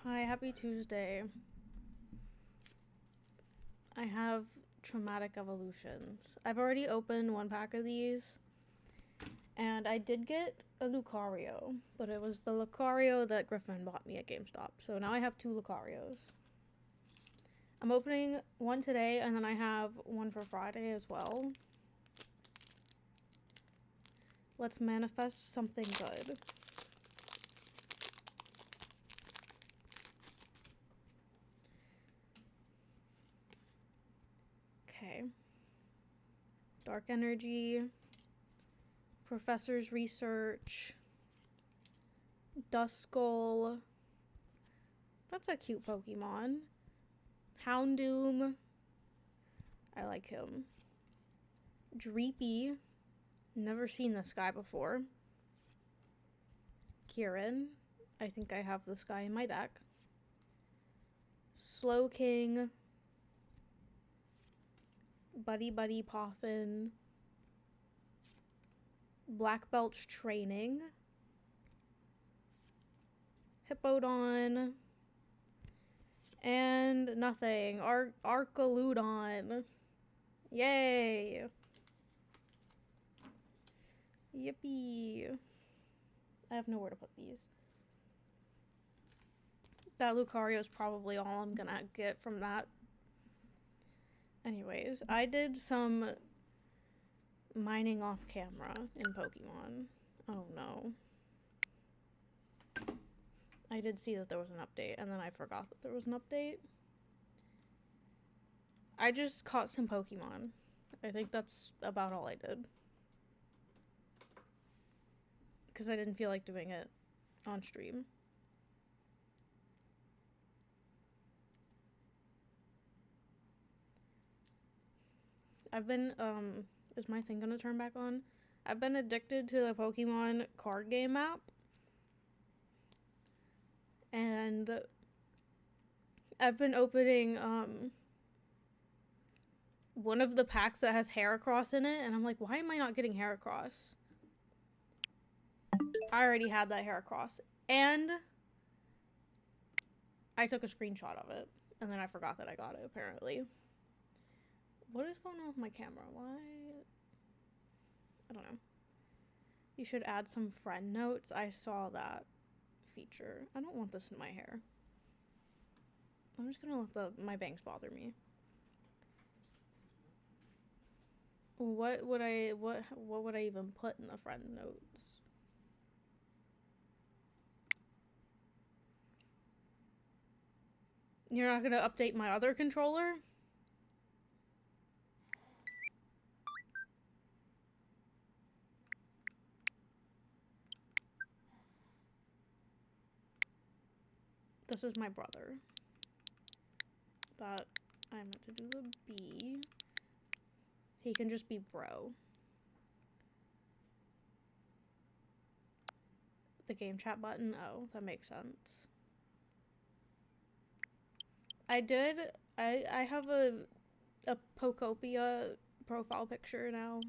Hi, happy Tuesday. I have traumatic evolutions. I've already opened one pack of these, and I did get a Lucario, but it was the Lucario that Griffin bought me at GameStop. So now I have two Lucarios. I'm opening one today, and then I have one for Friday as well. Let's manifest something good. Okay. Dark Energy. Professor's Research. Duskull. That's a cute Pokemon. Houndoom. I like him. Dreepy. Never seen this guy before. Kieran. I think I have this guy in my deck. Slowking. Buddy Poffin. Black Belt's Training. Hippowdon. And nothing. Arcaludon. Yay! Yippee! I have nowhere to put these. That Lucario is probably all I'm gonna get from that. Anyways, I did some mining off camera in Pokemon. Oh no. I did see that there was an update, and then I forgot that there was an update. I just caught some Pokemon. I think that's about all I did. Because I didn't feel like doing it on stream. I've been, is my thing gonna turn back on? I've been addicted to the Pokemon card game app. And I've been opening, one of the packs that has Heracross in it, and I'm like, why am I not getting Heracross? I already had that Heracross, and I took a screenshot of it, and then I forgot that I got it, apparently. What is going on with my camera? Why? I don't know. You should add some friend notes. I saw that feature. I don't want this in my hair. I'm just gonna let my bangs bother me. What would I even put in the friend notes? You're not gonna update my other controller? This is my brother. That I meant to do the B. He can just be bro. The game chat button? Oh, that makes sense. I have a Pokopia profile picture now.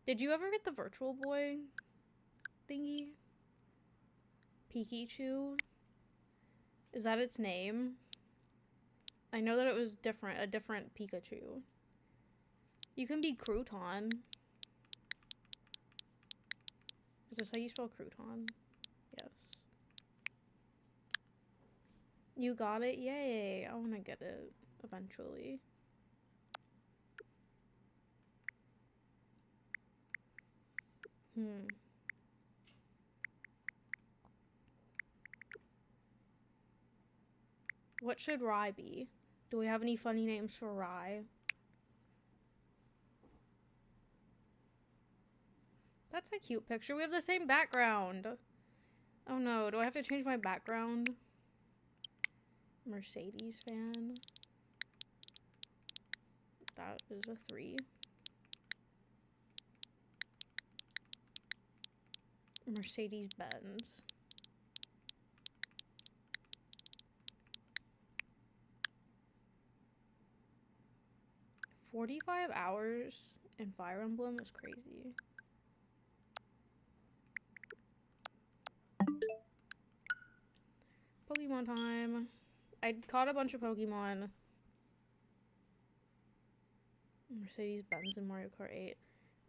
Did you ever get the Virtual Boy thingy? Pikachu? Is that its name? I know that it was different, a different Pikachu. You can be Crouton. Is this how you spell Crouton? Yes. You got it? Yay! I want to get it eventually. What should Rye be? Do we have any funny names for Rye? That's a cute picture. We have the same background. Oh no, do I have to change my background? Mercedes fan. That is a 3. Mercedes Benz. 45 hours in Fire Emblem is crazy. Pokemon time. I caught a bunch of Pokemon. Mercedes-Benz in Mario Kart 8.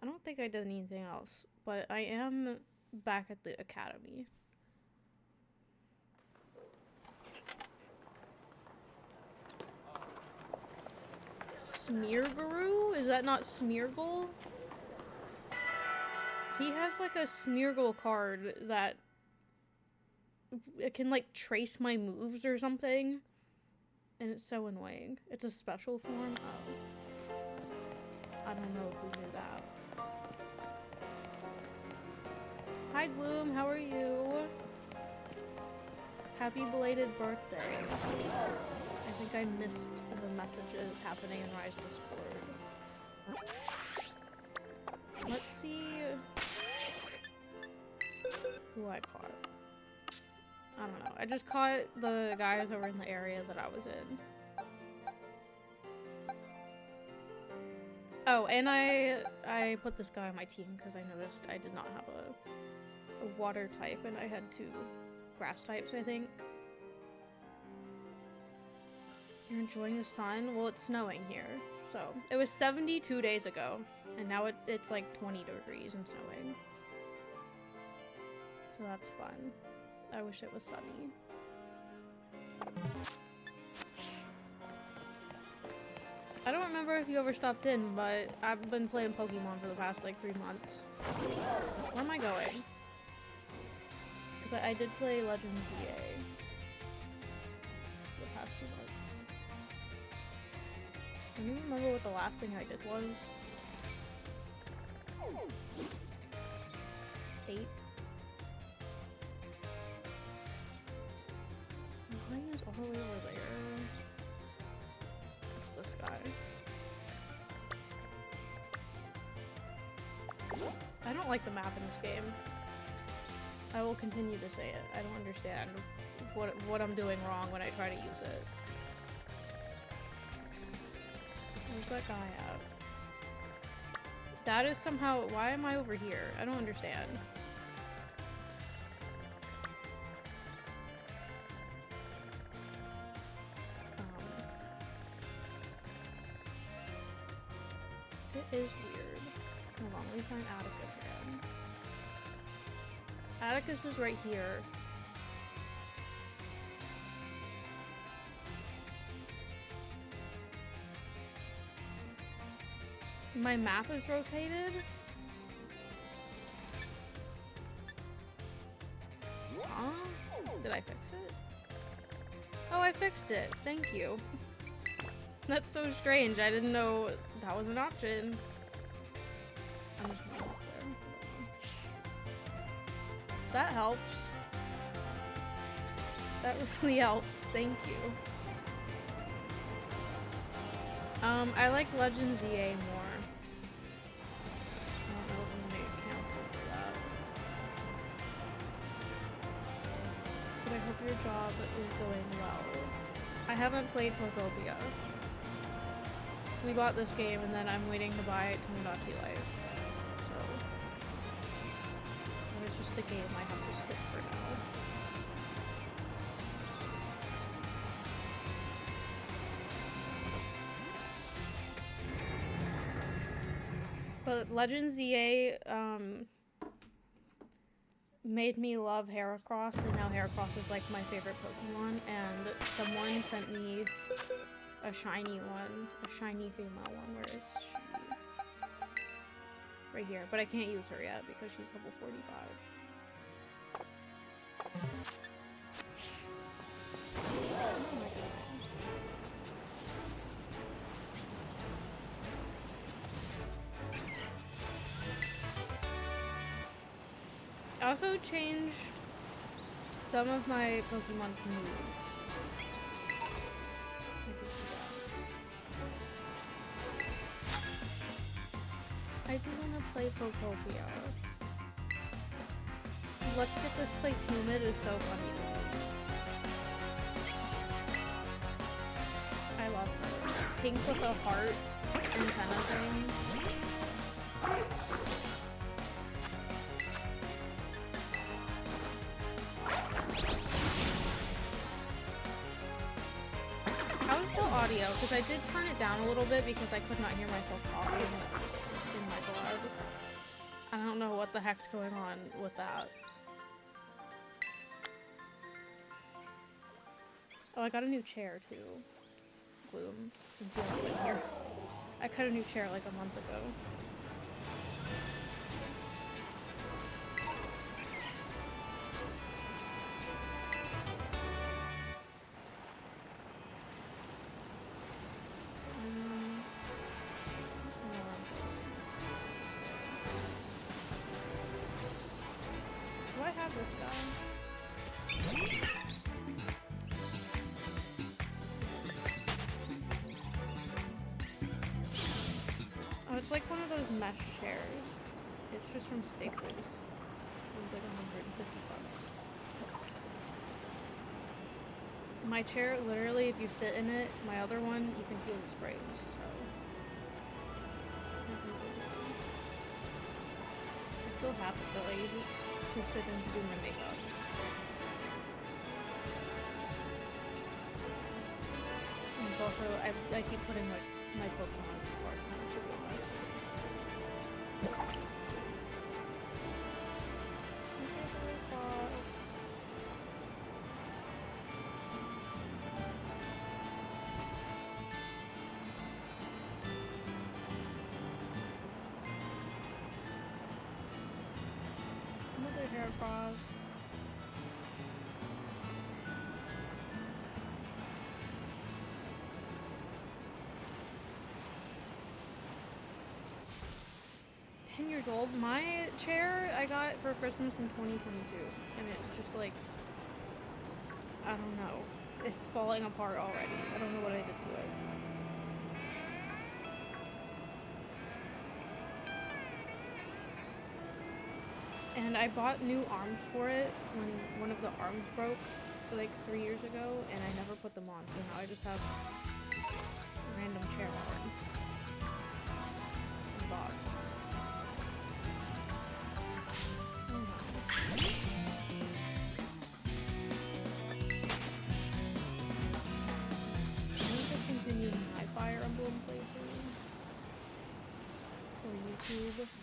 I don't think I did anything else, but I am back at the academy. Smeargaroo? Is that not Smeargle? He has like a Smeargle card that it can like trace my moves or something. And it's so annoying. It's a special form? Oh. I don't know if we knew that. Hi Gloom, how are you? Happy belated birthday. I think I missed the messages happening in Rise Discord. Let's see who I caught. I don't know. I just caught the guys that were in the area that I was in. Oh, and I put this guy on my team because I noticed I did not have a water type and I had 2 grass types, I think. You're enjoying the sun? Well, it's snowing here. So, it was 72 days ago, and now it's like 20 degrees and snowing. So that's fun. I wish it was sunny. I don't remember if you ever stopped in, but I've been playing Pokemon for the past like 3 months. Where am I going? Because I did play Legends ZA for the past 2 months. I don't even remember what the last thing I did was. 8. Mine is all the way over there. It's this guy. I don't like the map in this game. I will continue to say it. I don't understand what I'm doing wrong when I try to use it. Where's that guy at? That is somehow... Why am I over here? I don't understand. It is weird. Hold on, let me find Atticus again. Atticus is right here. My map is rotated? Huh? Did I fix it? Oh, I fixed it. Thank you. That's so strange. I didn't know that was an option. I'm just gonna walk there. That helps. That really helps. Thank you. I liked Legends ZA more. I don't know if I'm gonna get canceled for that. But I hope your job is going well. I haven't played Pokopia. We bought this game and then I'm waiting to buy Tomodachi Life. So it's just a game I have to skip for now. But Legends ZA made me love Heracross, and now Heracross is like my favorite Pokemon, and someone sent me a shiny one, a shiny female one. Where is she? Right here, but I can't use her yet because she's level 45. Oh my God. I also changed some of my Pokemon's moves. I do want to play Pokopia. Let's Get This Place Humid is so funny to me. I love her. Pink with a heart. antenna thing. How's the audio? Because I did turn it down a little bit because I could not hear myself talking in my vlog. I don't know what the heck's going on with that. Oh, I got a new chair too. Gloom, since you haven't been here. I cut a new chair like a month ago. Do I have this guy? Oh, it's like one of those mesh chairs. It's just from Steak Booth. It was like $150. My chair, literally, if you sit in it, my other one, you can feel the springs, so. I still have it though, I use it to sit in to do my makeup. And it's also, I keep putting like my Pokémon cards on it to go nice. Another hair cross. Years old. My chair I got for Christmas in 2022, and it's just like, I don't know, it's falling apart already. I don't know what I did to it. And I bought new arms for it when one of the arms broke like 3 years ago, and I never put them on, so now I just have random chair arms and box.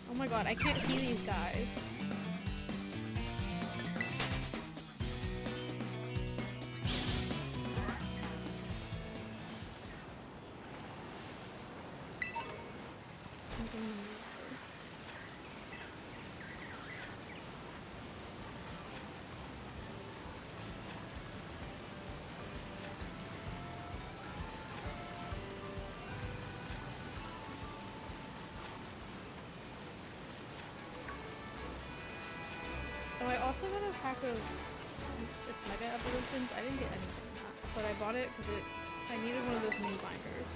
Oh my god, I can't see these guys. Oh, I also got a pack of Mega Evolutions. I didn't get anything from that, but I bought it because I needed one of those mini binders.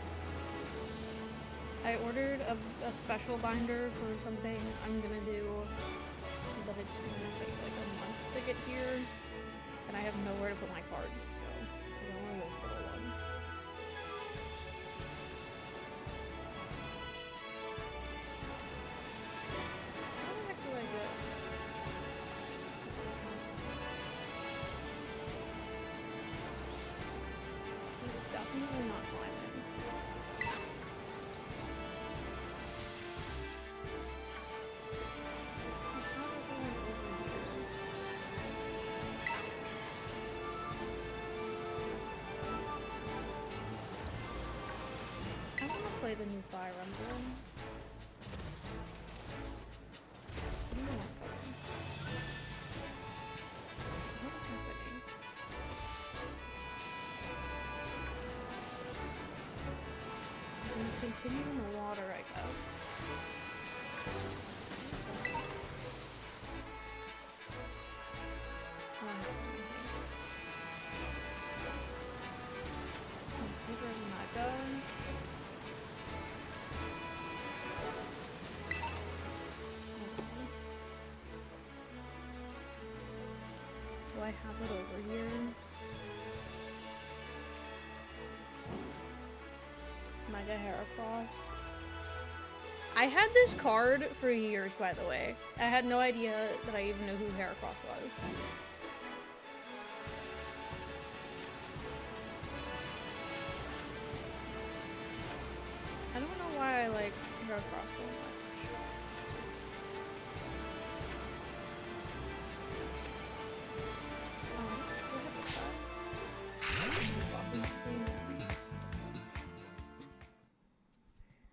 I ordered a special binder for something I'm gonna do, but it's gonna take like a month to get here, and I have nowhere to put my cards, so I got one of those little ones. How the heck do I get? Definitely not climbing. I want to play the new Fire Emblem. What am I going? What is happening? Continue in the water, I guess. Do I have it over here? Mega Heracross. I had this card for years, by the way. I had no idea that I even knew who Heracross was. I don't know why I like Heracross so much.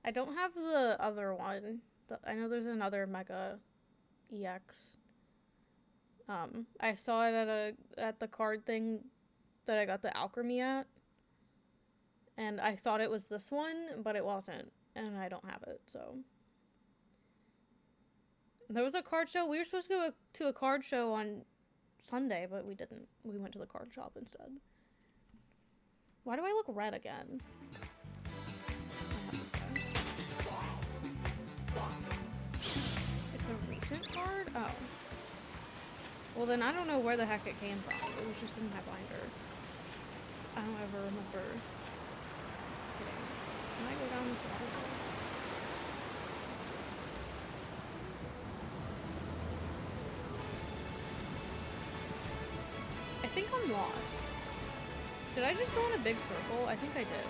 I don't have the other one. I know there's another Mega EX. I saw it at the card thing that I got the Alchemy at. And I thought it was this one, but it wasn't. And I don't have it, so. There was a card show. We were supposed to go to a card show on Sunday, but we didn't. We went to the card shop instead. Why do I look red again? It's a recent card? Oh. Well, then I don't know where the heck it came from. It was just in my binder. I don't ever remember. Can I go down this waterfall? I think I'm lost. Did I just go in a big circle? I think I did.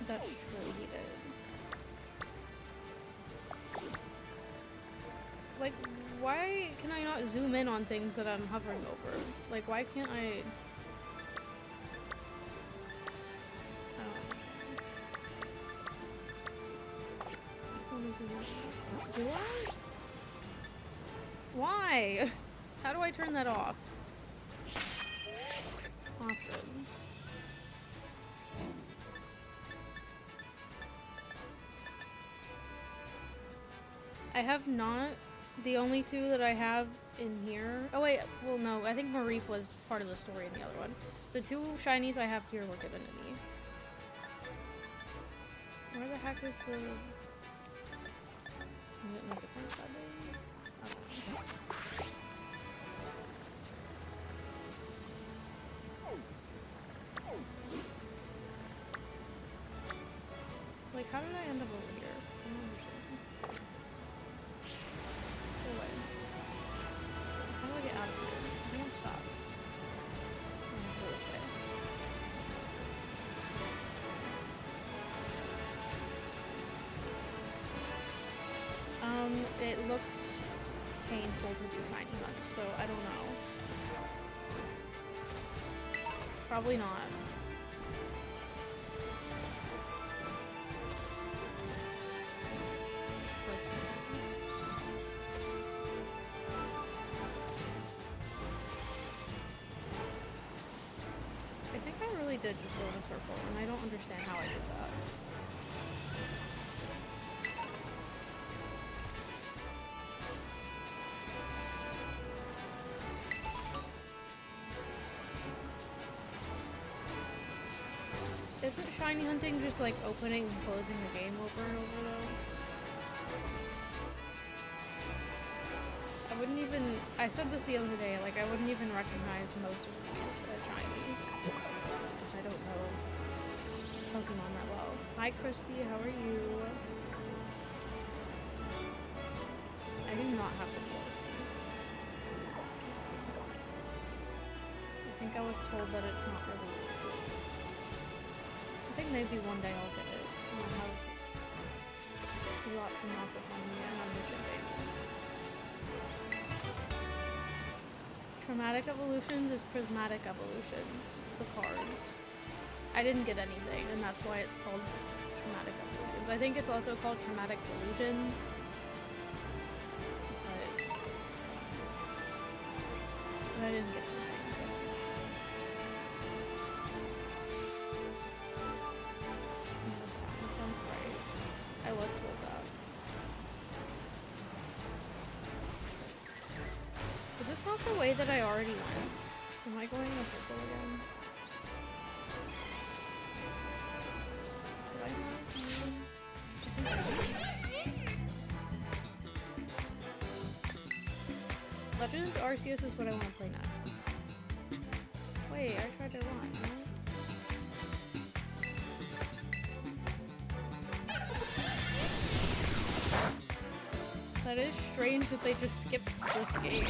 That's true, he did. Like, why can I not zoom in on things that I'm hovering over? Like, why can't I... Do I? Why? How do I turn that off? Options. I have not. The only two that I have in here. Oh wait, well no, I think Mareep was part of the story in the other one. The two shinies I have here were given to me. Where the heck is the... Is it in a different side? Okay. Like, how did I end up over here? I don't understand. Go away. How do I get out of here? I don't stop. I'm gonna go this way. It looks painful to do shiny hunts, so I don't know. Probably not. I think I really did just go in a circle, and I don't understand how I did that. Isn't shiny hunting just like opening and closing the game over and over though? I wouldn't even, I said this the other day, like I wouldn't even recognize most of these as shinies. Because I don't know Pokemon that well. Hi Crispy, how are you? I do not have the DLC. I think I was told that it's not really... I think maybe one day I'll get it. And I'll have lots and lots of fun and unleashed babies. Traumatic Evolutions is Prismatic Evolutions, the cards. I didn't get anything, and that's why it's called Traumatic Evolutions. I think it's also called Traumatic Illusions. But I didn't get anything. I was told that. Is this not the way that I already went? Am I going in a circle again? Did I not? Legends Arceus is what I want to play next. Wait, I tried to run, right? That is strange that they just skipped this game.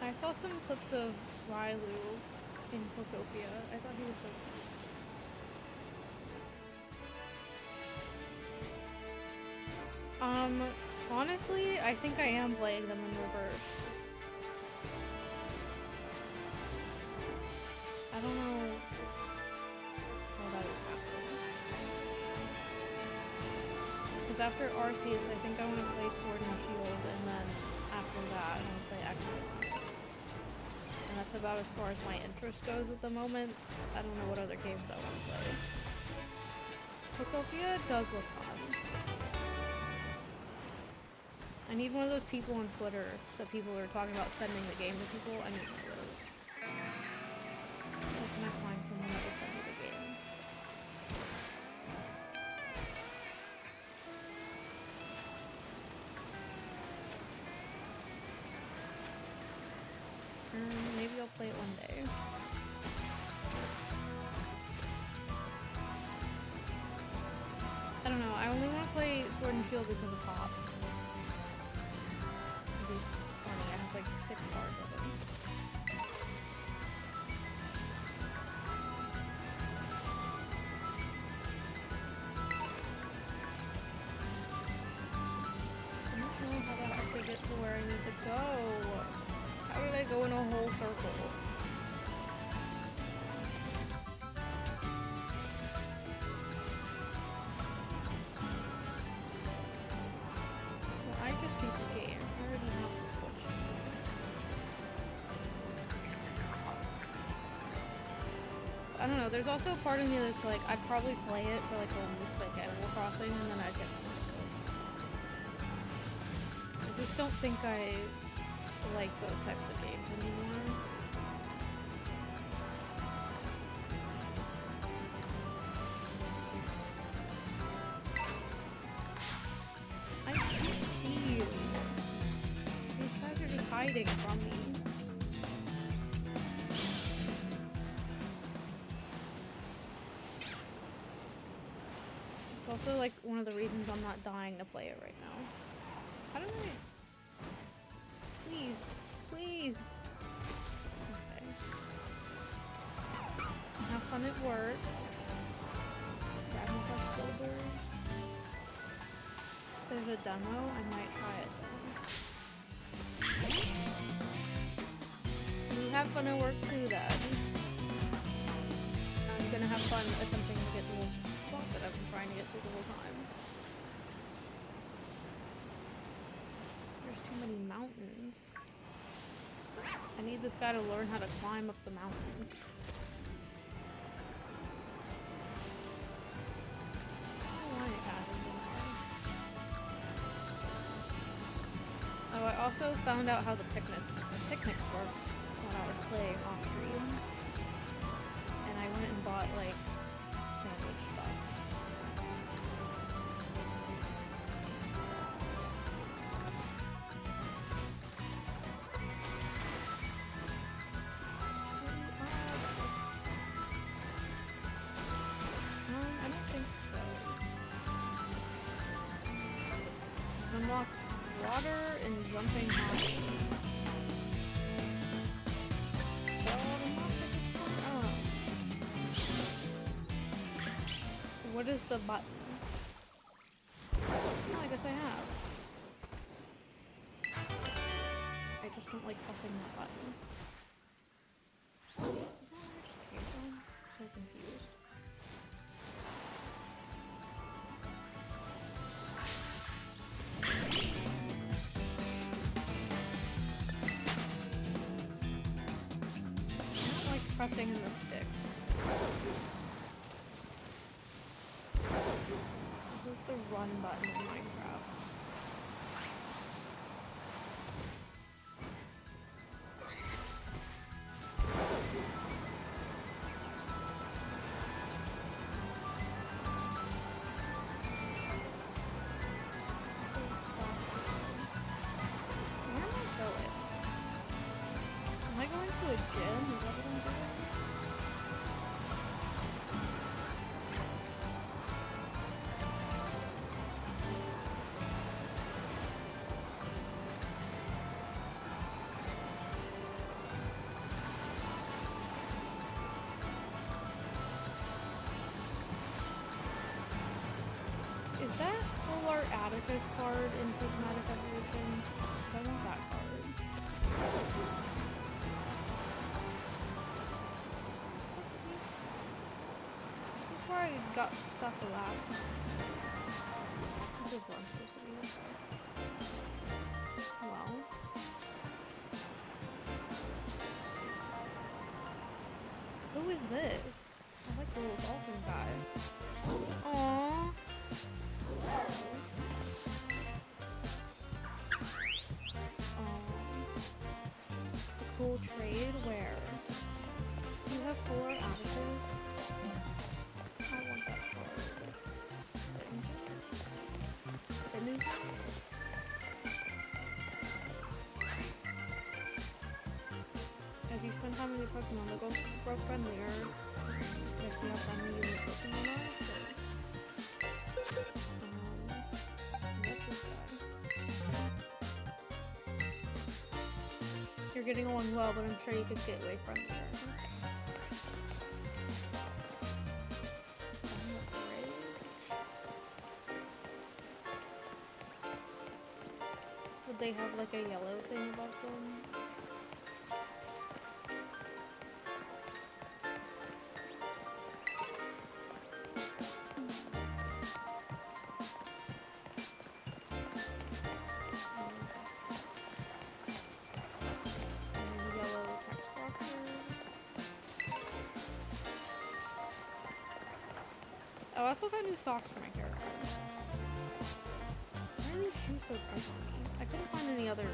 I saw some clips of Rylu in Pokopia. I thought he was so cute. Honestly, I think I am playing them in reverse. I don't know how that is happening. Because after Arceus, I think I want to play Sword and Shield, and then after that, I want to play Echo. And that's about as far as my interest goes at the moment. I don't know what other games I want to play. Pokopia does look fun. I need one of those people on Twitter that people are talking about sending the game to people. I need one of those. Where can I find someone that will send me the game? Maybe I'll play it one day. I don't know. I only want to play Sword and Shield because of Pop. He's funny. I have like 6 bars of him. I don't know how to actually get to where I need to go. How did I go in a whole circle? Well, I just need the game. I already have the Switch. I don't know, there's also a part of me that's like, I'd probably play it for like a week, like Animal Crossing, and then I'd get bored of it. I just don't think I like those types of games anymore. I can't see you. These guys are just hiding from me. It's also like one of the reasons I'm not dying to play it right now. How do I... Please, please. Okay. Have fun at work. Dragon Quest Builders. There's a demo. I might try it then. You have fun at work too, then. I'm gonna have fun attempting to get to the spot that I've been trying to get to the whole time. There's too many mountains. I need this guy to learn how to climb up the mountains. Oh, I also found out how the picnics work when I was playing off stream. And I went and bought like sandwich stuff. I don't think so. Unlocked water and jumping high. What is the button? Oh, I guess I have. I just don't like pressing that button. Is this not where I just came from? I'm so confused. Pressing in the sticks. This is the run button in Minecraft. Chromaticus card in Prismatic Evolution. I want that card. This is where I got stuck last time. This is where I'm supposed to be. Well. Who is this? I like the little dolphin guy. Aww. A cool trade where you have 4 additives. I want that card. Fitness. As you spend time with your Pokemon, they'll grow friendlier. I see how friendly you and your Pokemon are. What's this guy? You're getting along well, but I'm sure you could get way friendlier. Would they have like a yellow thing above them? Oh, I also got new socks for my character. Why are these shoes so bright on me? I couldn't find any other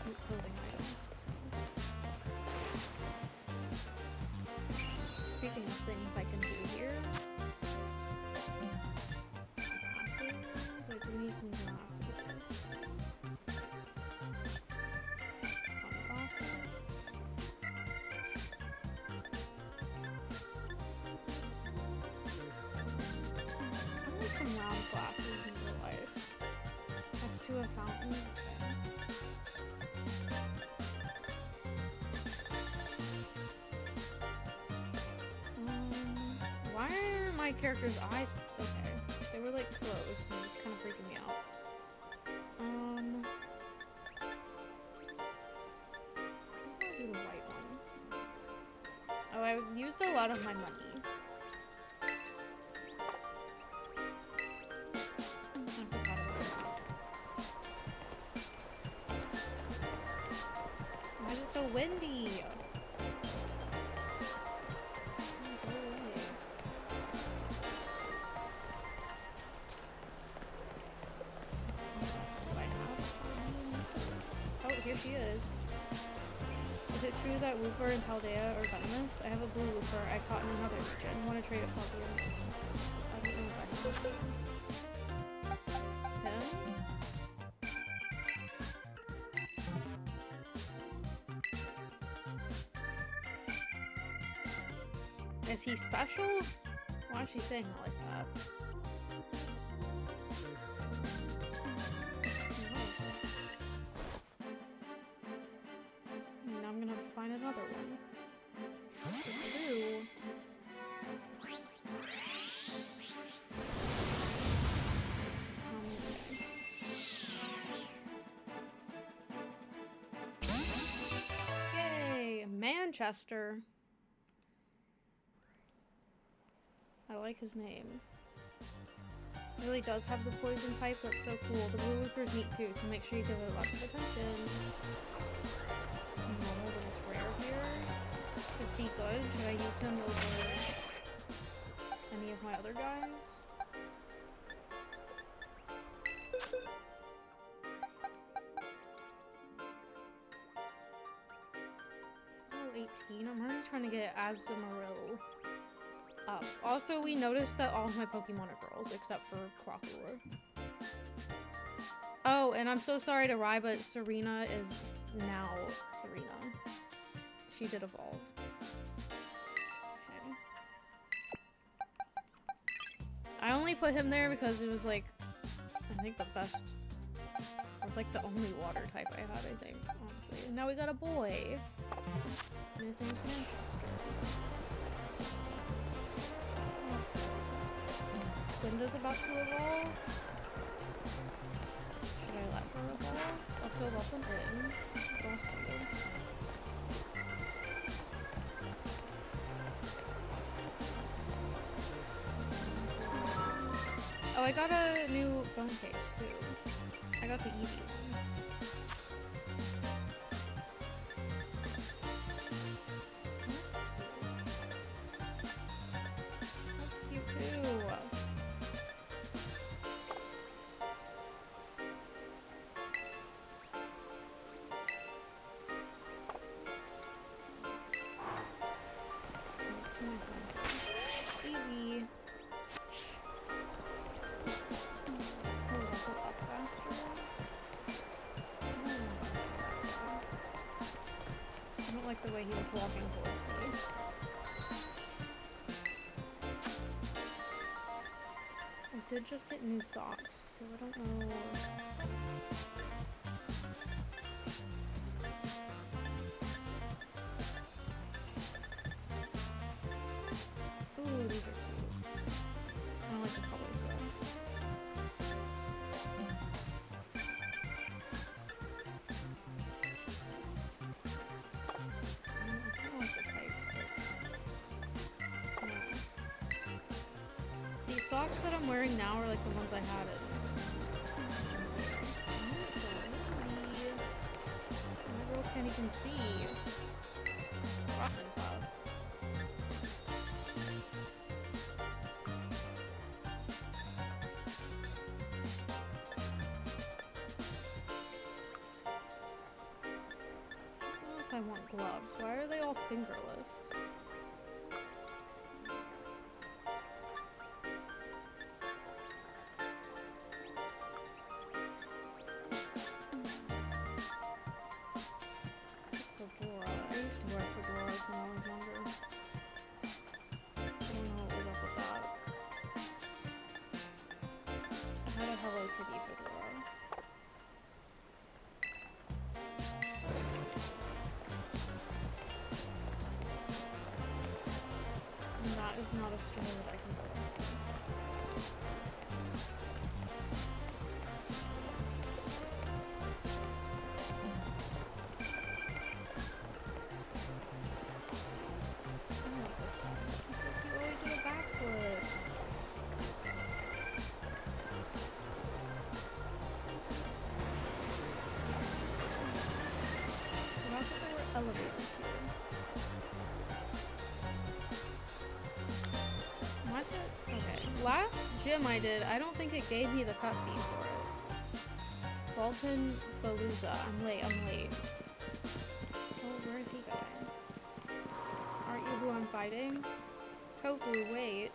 cute clothing items. Speaking of things I can do here. Glasses. I do need some glasses. Sunglasses. Some round glasses in real life. Next to a fountain. Okay. Why are my character's eyes okay? They were like closed and it's kind of freaking me out. I'll do the white ones. Oh, I used a lot of my money. So windy. Oh, here she is. Is it true that Wooper and Paldea are venomous? I have a blue Wooper I caught in another region. Want to trade a Paldea? I don't know if I can. Him? Is he special? Why is she saying it like that? Now I'm gonna have to find another one. Yay! Manchester. I like his name. It really does have the poison type, that's so cool. The blue Wooper's neat too, so make sure you give it lots of attention. Normal, but it's rare here. Is he good? Should I use him over any of my other guys? It's level 18. I'm already trying to get Azumarill up. Also, we noticed that all of my Pokemon are girls, except for Crocodile. Oh, and I'm so sorry to Rai, but Serena is now Serena. She did evolve. Okay. I only put him there because it was like, I think the best, or like the only water type I had, I think, honestly. And now we got a boy. And his name's Manchester. Glinda's about to evolve. Also, welcome in. Bless you. Oh, I got a new phone case too. I got the Eevee one. That's cute too. Let's see my phone case. Eevee. Oh, that's up faster. I don't like the way he was walking towards me. I did just get new socks, so I don't know. Ooh, these are cute. I don't like the colors though. I don't like the tights, but no. These socks that I'm wearing now are like the ones I had in. My girl can't even see. Rough and tough. I don't know if I want gloves. Why are they all fingerless? Fedora. I used to wear fedoras when I was younger. I don't know what was up with that. I had a Hello Kitty fedora. And that is not a store that I can go to. I like this one. He's so cute. Oh, he did a backflip. And also there were elevators here. Why is it? Okay. Last gym I did, I don't think it gave me the cutscene for it. Fulton Palooza. I'm late. Oh, where is he going? Aren't you who I'm fighting? Kofu, wait.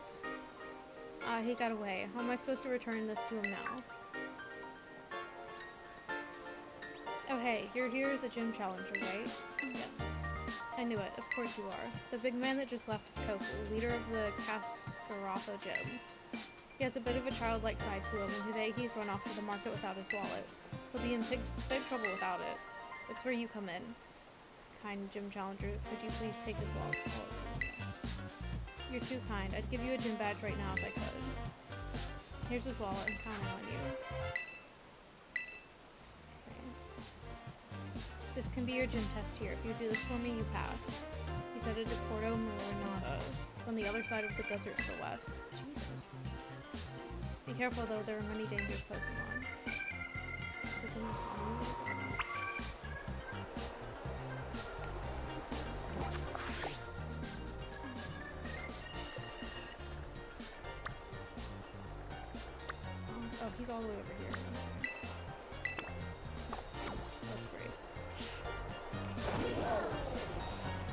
He got away. How am I supposed to return this to him now? Oh hey, you're here as a gym challenger, right? Yes. I knew it. Of course you are. The big man that just left is Kofu, leader of the Cascarafa gym. He has a bit of a childlike side to him, and today he's run off to the market without his wallet. He'll be in big trouble without it. It's where you come in. Kind gym challenger, could you please take his wallet? Oh, yes. You're too kind. I'd give you a gym badge right now if I could. Here's his wallet. I'm counting on you. This can be your gym test here. If you do this for me, you pass. He's headed to Porto Moronado. It's on the other side of the desert to the west. Jesus. Be careful though, there are many dangerous Pokemon. So can you tell me what it is? Oh, he's all the way over here. That's great.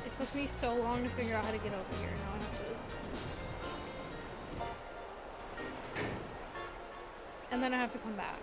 It took me so long to figure out how to get over here. Now I have to... And then I have to come back.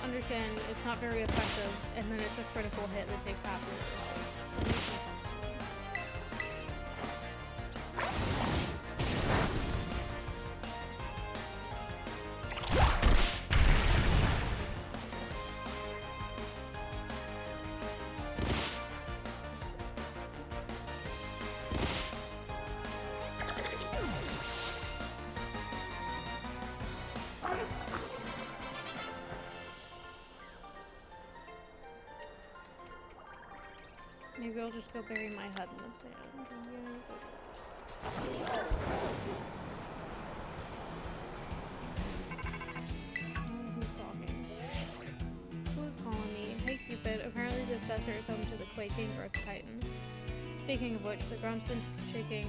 understand it's not very effective, and then it's a critical hit that takes half your health. That makes no sense Maybe I'll just go bury my head in the sand. Oh, who's talking? Who's calling me? Hey Cupid, apparently this desert is home to the quaking Earth Titan. Speaking of which, the ground's been shaking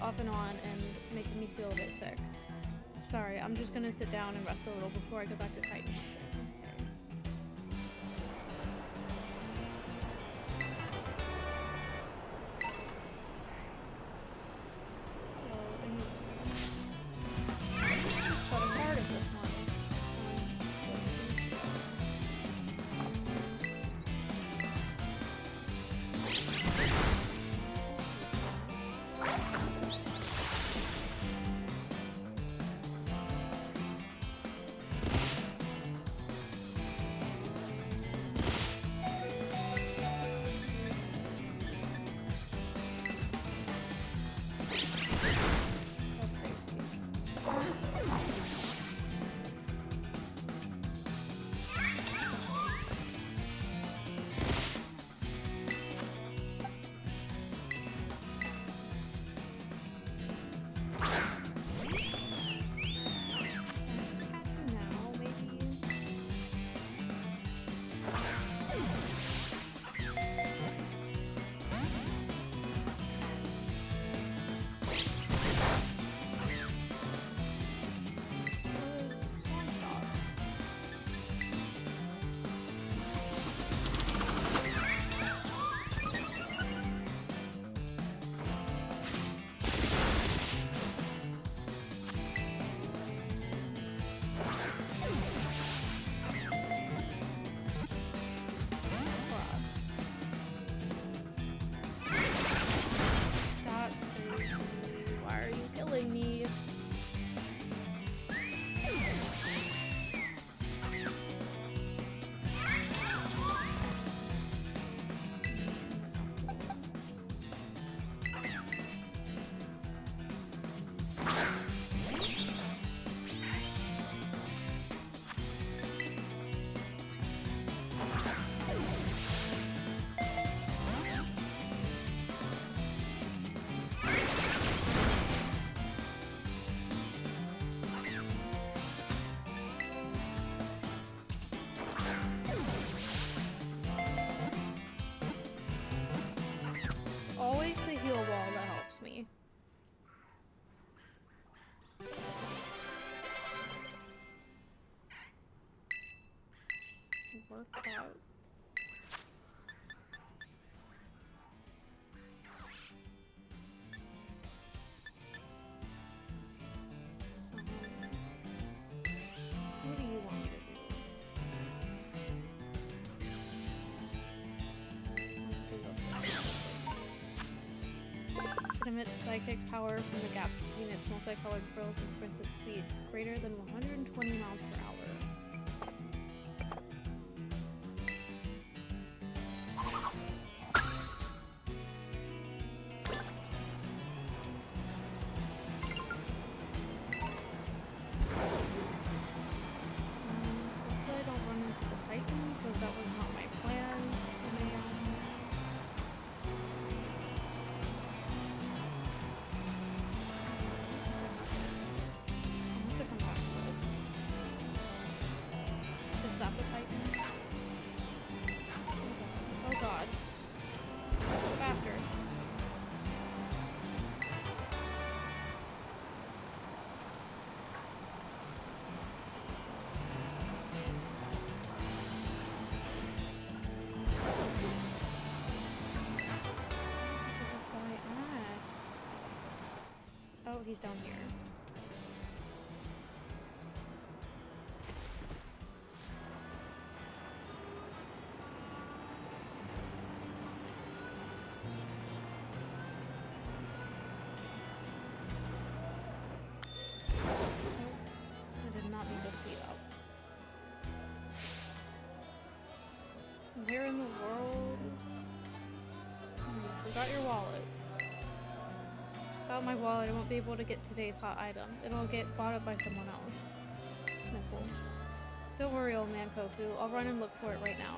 off and on and making me feel a bit sick. Sorry, I'm just gonna sit down and rest a little before I go back to Titan. Work out. What do you want me to do? It emits psychic power from the gap between its multicolored frills and sprints at speeds greater than 120 miles per hour. Oh, he's down here. Where in the world? Forgot your wallet. Without my wallet, I won't be able to get today's hot item. It'll get bought up by someone else. Sniffle. Don't worry, old man Kofu. I'll run and look for it right now.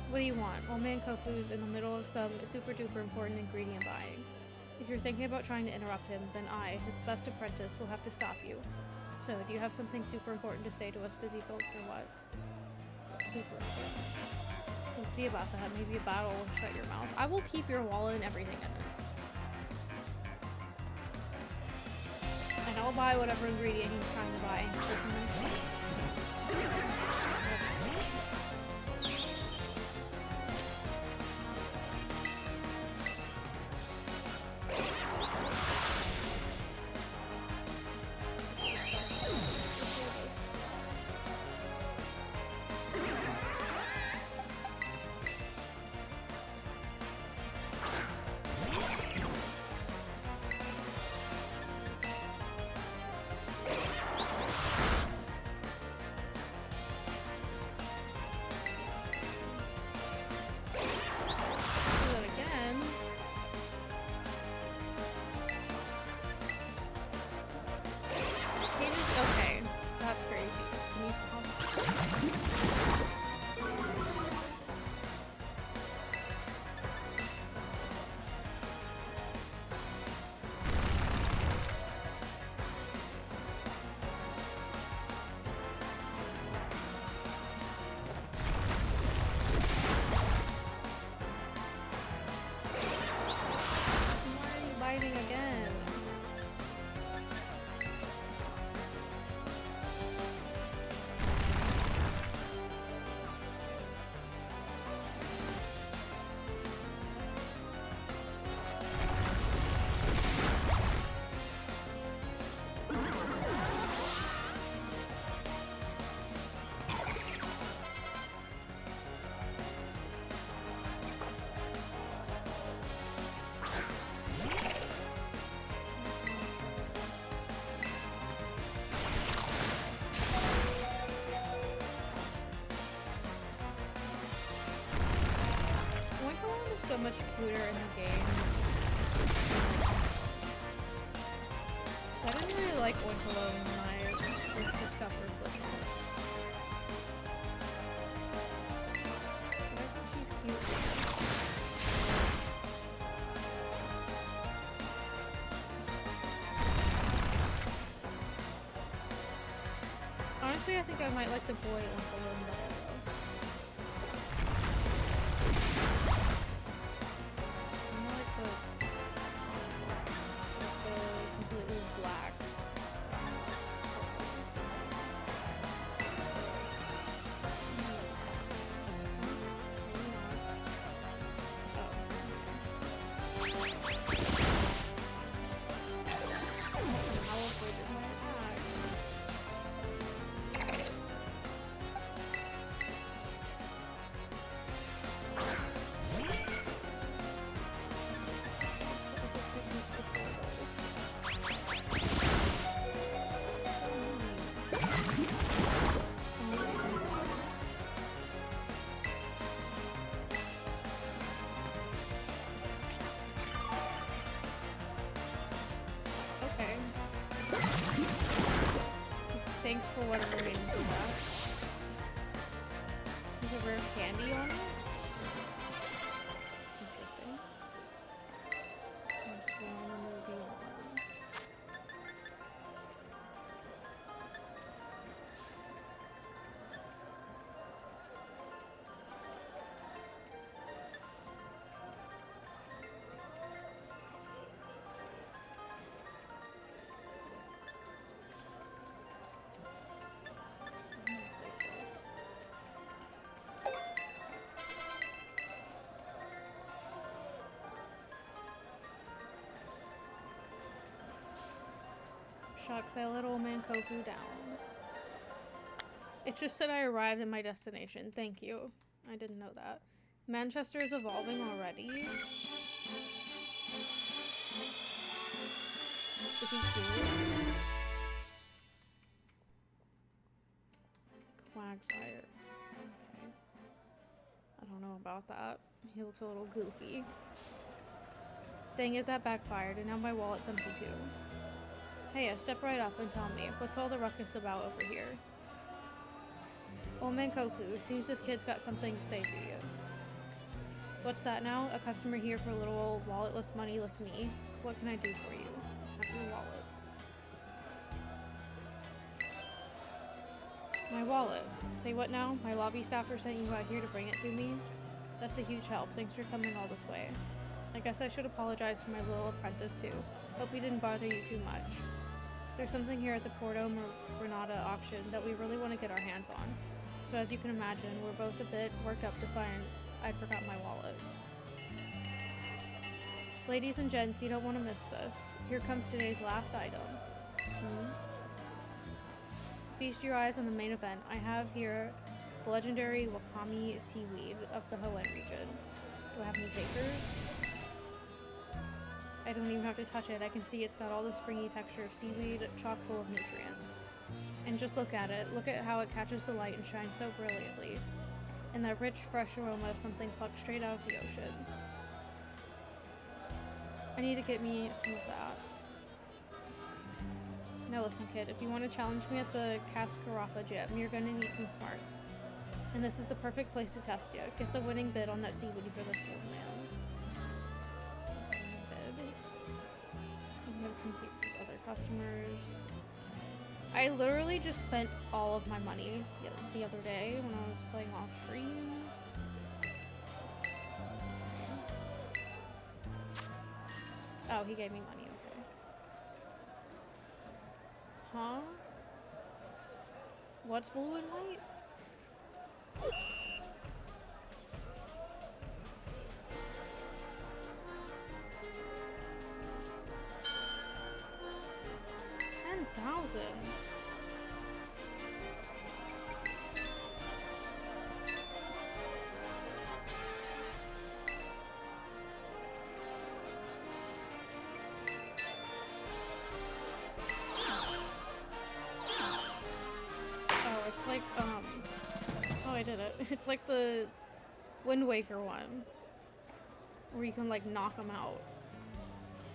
What do you want? Old man Kofu's in the middle of some super duper important ingredient buying. If you're thinking about trying to interrupt him, then I, his best apprentice, will have to stop you. So, do you have something super important to say to us busy folks or what? Super important. We'll see about that. Maybe a battle will shut your mouth. I will keep your wallet and everything in it. And I'll buy whatever ingredient he's trying to buy. So much cuter in the game. I didn't really like Oinkalone when I first discovered Glitchball. I think she's cute. Honestly, I think I might like the boy Oinkalone better. Thanks for whatever made me do that. There's a rare candy on it? Interesting. Let's go on the movie on. Shucks, I let old man Kofu down. It just said I arrived at my destination. Thank you. I didn't know that. Manchester is evolving already. Is he cute? Quagmire. exile. Okay. I don't know about that. He looks a little goofy. Dang it, that backfired, and now my wallet's empty too. Hey, step right up and tell me, what's all the ruckus about over here? Old man Kofu, seems this kid's got something to say to you. What's that now? A customer here for a little old walletless, moneyless me? What can I do for you? Have your wallet. My wallet. Say what now? My lobby staffer sent you out here to bring it to me? That's a huge help. Thanks for coming all this way. I guess I should apologize to my little apprentice too. Hope we didn't bother you too much. There's something here at the Porto Renata auction that we really want to get our hands on. So as you can imagine, we're both a bit worked up to find I forgot my wallet. Ladies and gents, you don't want to miss this. Here comes today's last item. Feast your eyes on the main event. I have here the legendary Wakami seaweed of the Hoenn region. Do I have any takers? I don't even have to touch it. I can see it's got all the springy texture of seaweed, chock full of nutrients. And just look at it. Look at how it catches the light and shines so brilliantly. And that rich, fresh aroma of something plucked straight out of the ocean. I need to get me some of that. Now listen, kid, if you want to challenge me at the Cascarafa gym, you're gonna need some smarts. And this is the perfect place to test you. Get the winning bid on that seaweed for this old man. I'm gonna compete with other customers. I literally just spent all of my money the other day when I was playing off stream. Oh, he gave me money, okay. Huh? What's blue and white? $10,000. Oh, I did it. It's like the Wind Waker one, where you can, like, knock them out.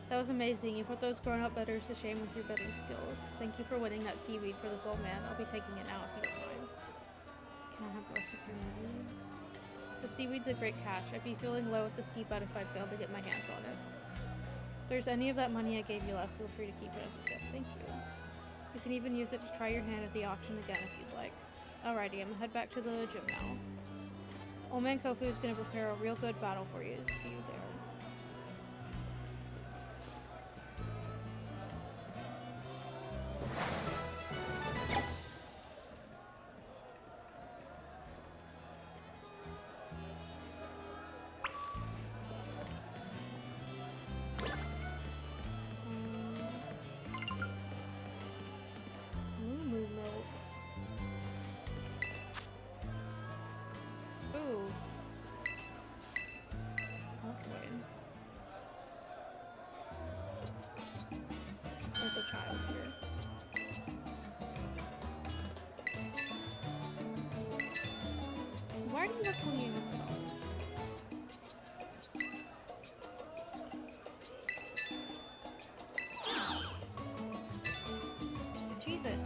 That was amazing. You put those grown-up bidders to shame with your bidding skills. Thank you for winning that seaweed for this old man. I'll be taking it now if you don't mind. Can I have the rest of your money? The seaweed's a great catch. I'd be feeling low at the seabed if I failed to get my hands on it. If there's any of that money I gave you left, feel free to keep it as a tip. Thank you. You can even use it to try your hand at the auction again if you'd like. Alrighty, I'm gonna head back to the gym now. Old man Kofu is gonna prepare a real good battle for you. See you there. There's a child here. Why do you have to leave it though? Jesus.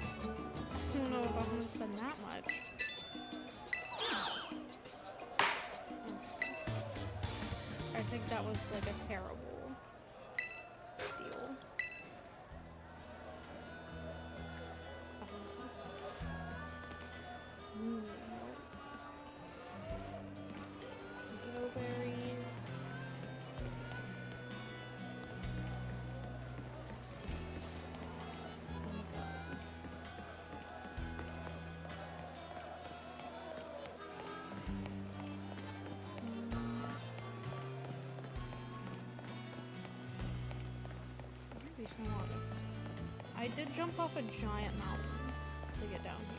I don't know if I'm gonna spend that much. I think that was like a terrible steal. Blueberries. Be so honest. I did jump off a giant mountain to get down here.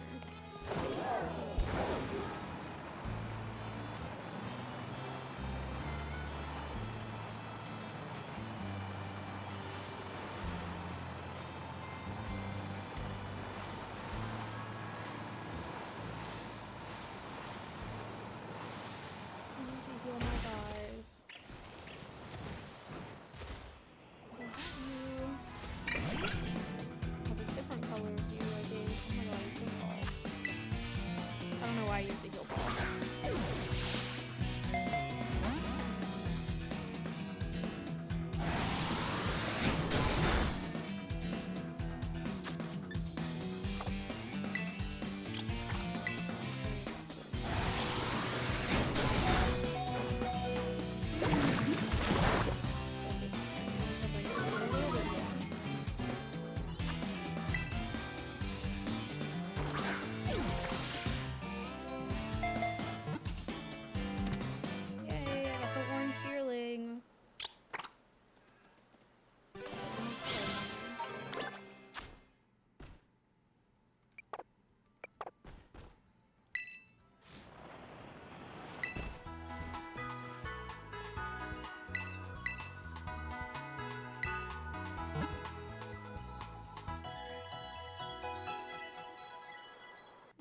used a heal ball.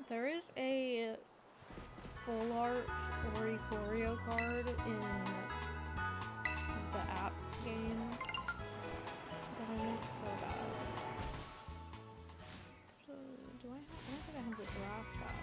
There is a full art Ori card in the app game that I make so bad. So, do I don't think I have the draft guy.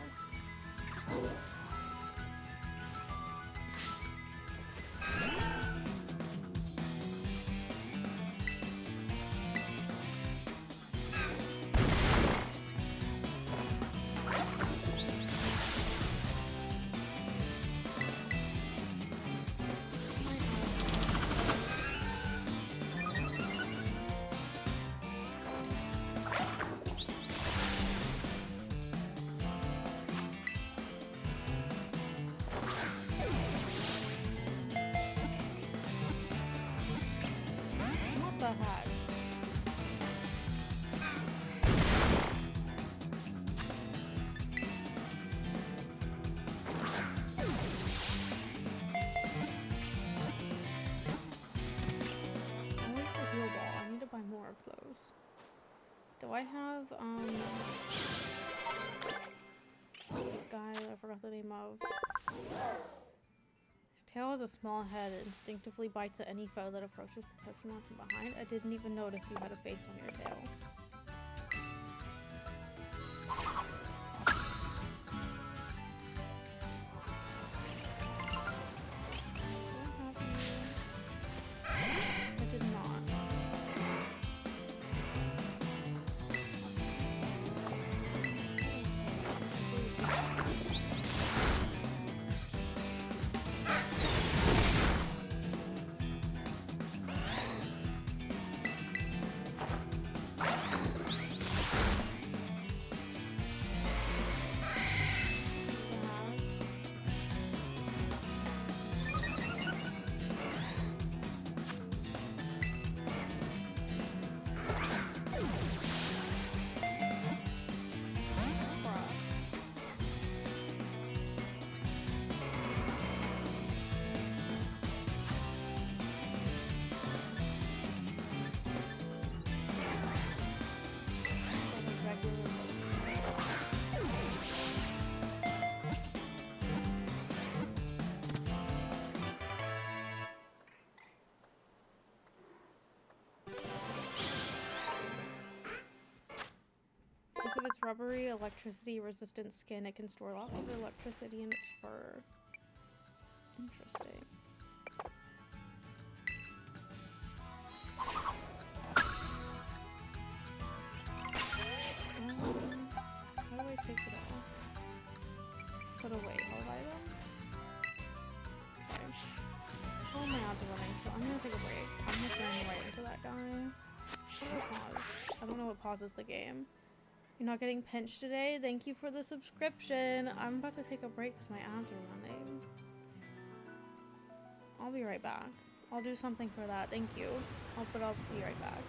What the heck? Where's the heal ball? I need to buy more of those. Do I have, guy that I forgot the name of? His tail has a small head. It instinctively bites at any foe that approaches the Pokemon from behind. I didn't even notice you had a face on your tail. I did not. Because of its rubbery, electricity-resistant skin, it can store lots of electricity in its fur. Interesting. How do I take it off? Put away health item? Okay. Oh, my odds are running, so I'm gonna take a break. I'm gonna run right into that guy. What do I pause? I don't know what pauses the game. You're not getting pinched today? Thank you for the subscription. I'm about to take a break because my abs are running. I'll be right back. I'll do something for that. Thank you. I'll be right back.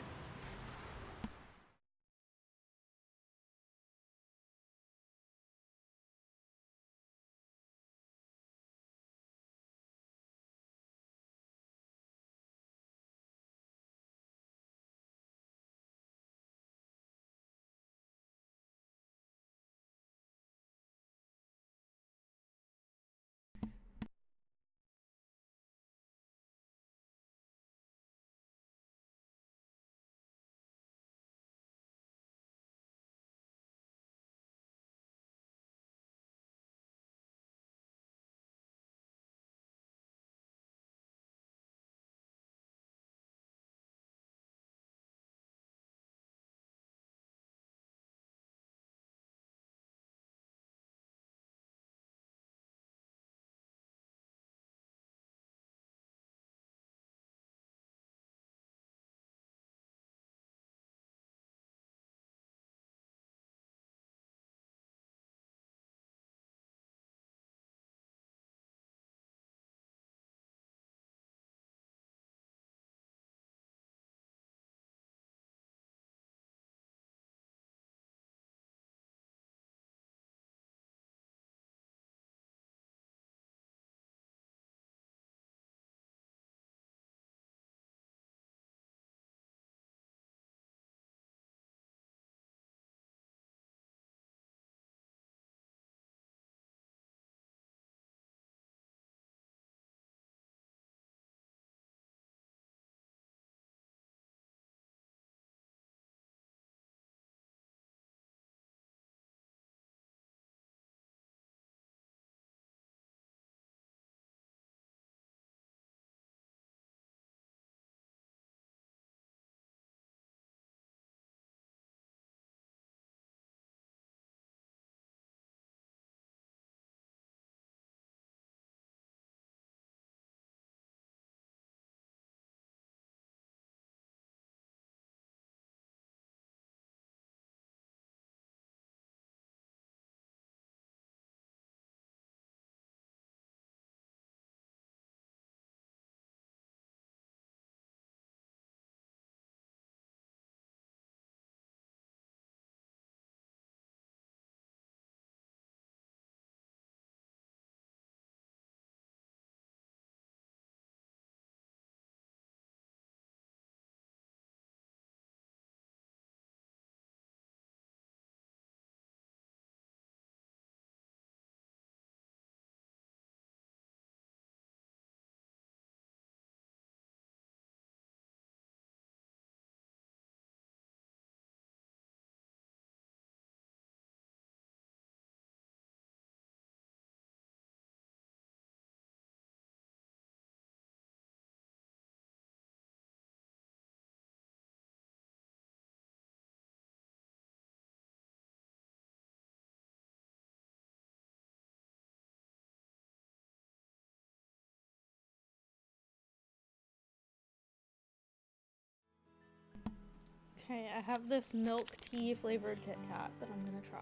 Okay, I have this milk tea flavored Kit Kat that I'm gonna try.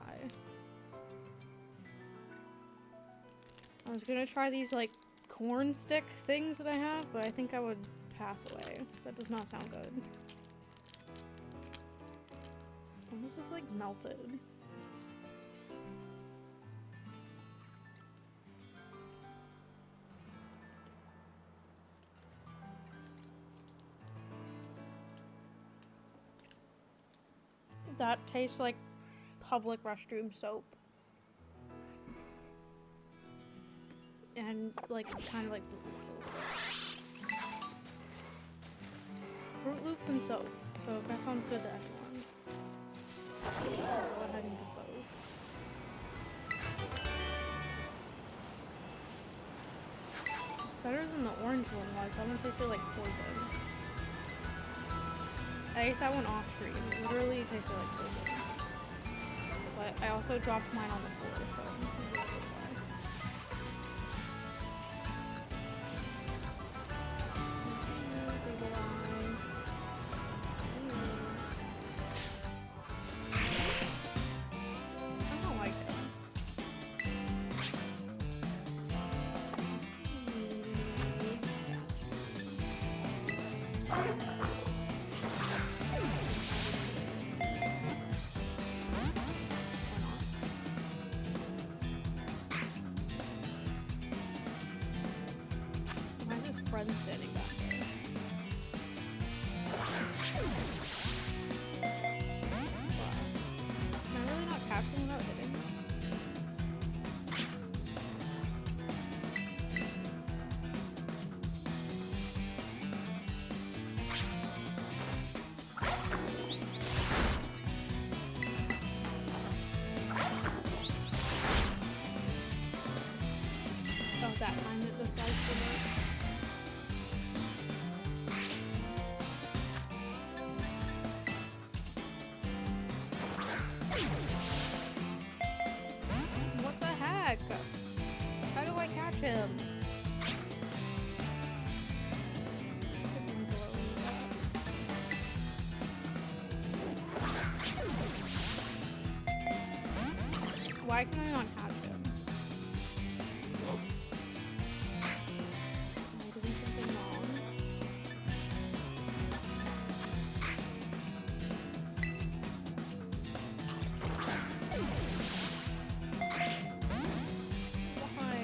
I was gonna try these like corn stick things that I have, but I think I would pass away. That does not sound good. When is this like melted? That tastes like public restroom soap. And like kind of like Fruit Loops a little bit. Fruit Loops and soap. So if that sounds good to everyone. Go ahead and get those. It's better than the orange one was. That one tasted like poison. I ate that one off stream. It literally tasted like poison. But I also dropped mine on the floor, so maybe that's why. I don't like it. Why is his friend standing back there? Wow. Can I really not catch him without hitting? Oh, that time it decides to work. What the heck? How do I catch him? Why can I not catch him? Am I doing something wrong? Why?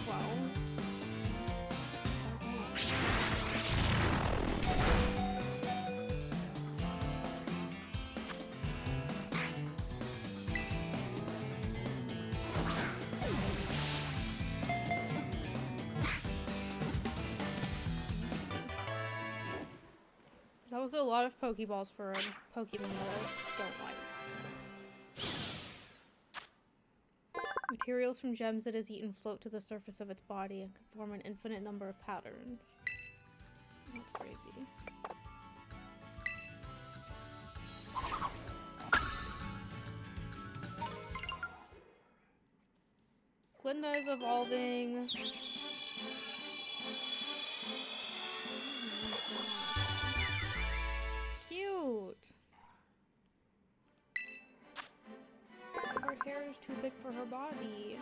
Well. That was a lot of Pokeballs for a Pokemon that I don't like. Materials from gems it has eaten float to the surface of its body and can form an infinite number of patterns. That's crazy. Glinda is evolving. Cute! Her hair is too big for her body.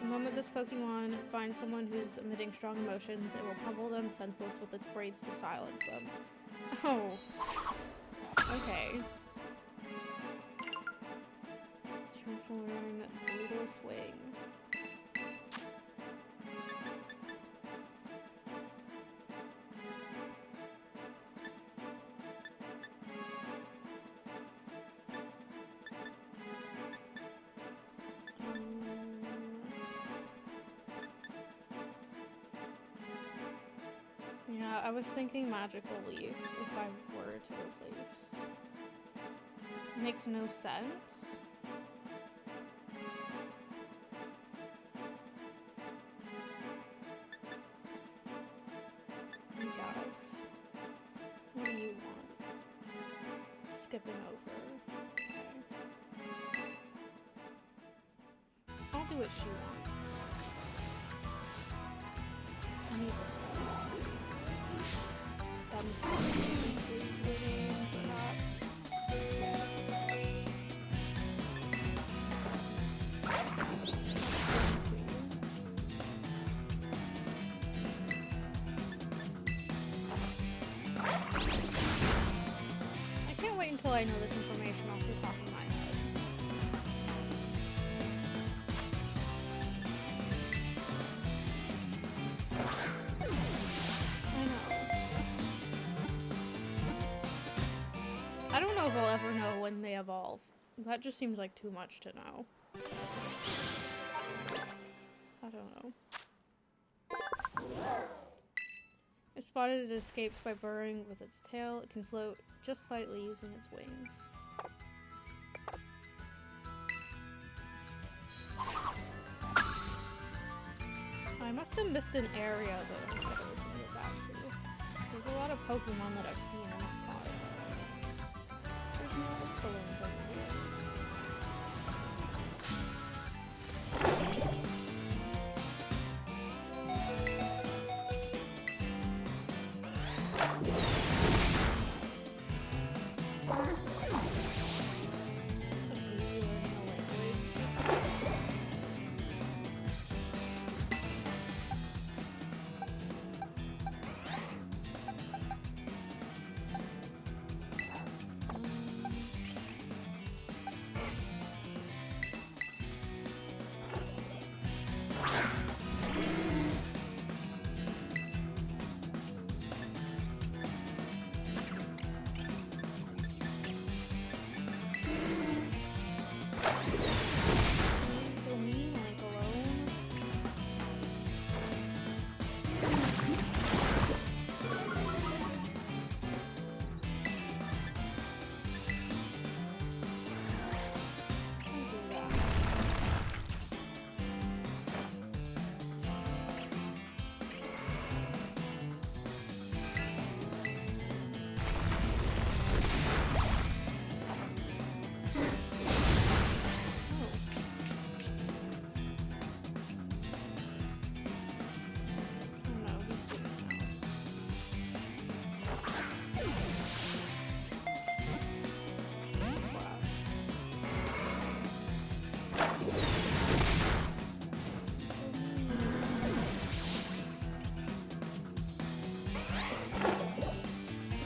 The moment this Pokemon finds someone who's emitting strong emotions, it will pummel them senseless with its braids to silence them. Oh. Okay. Transform Brutal Swing. Yeah, I was thinking Magical Leaf if I were to replace. Makes no sense. You guys, what do you want? Skipping over. do what she wants. I need this one. That is the name, perhaps. I can't wait until I know this information off the top of my head. I know. I don't know if I'll ever know when they evolve. That just seems like too much to know. I don't know. If spotted, it escapes by burrowing with its tail. It can float just slightly using its wings. I must have missed an area that I said I was going to get back to. There's a lot of Pokemon that I've seen and not caught. There's no balloons over here.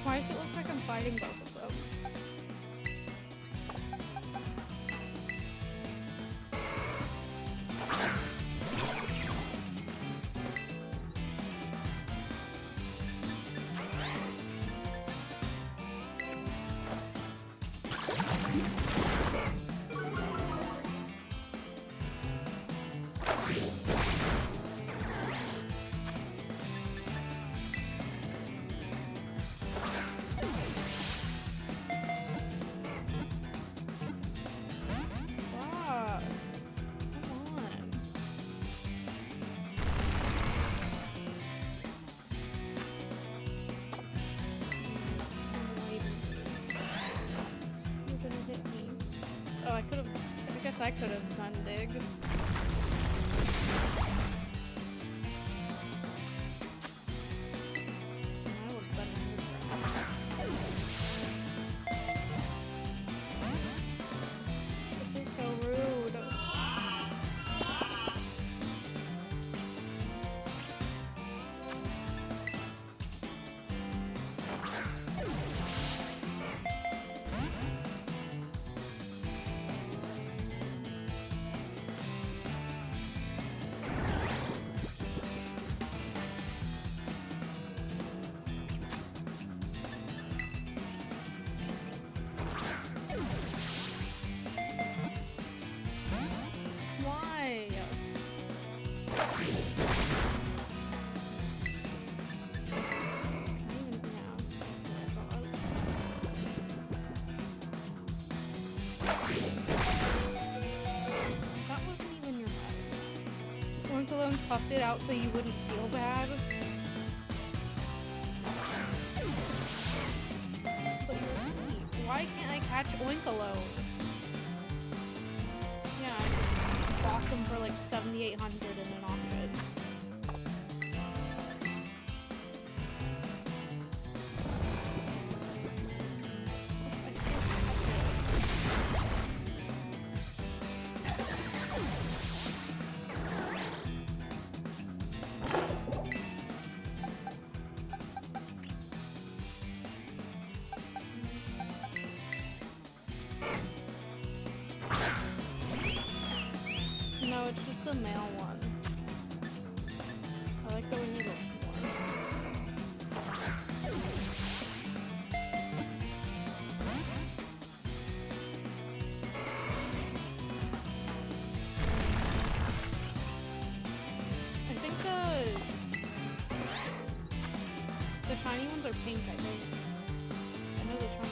Why does it look like I'm fighting both of them? I could have done dig. I would have done underground. This is so rude. Toughed it out so you wouldn't feel bad. But you're asleep. Why can't I catch Oink alone? Yeah, I bought them for like 7,800 in an auction. No, it's just the male one. I like the way he looks more. I think the shiny ones are pink, I think. I know the shiny.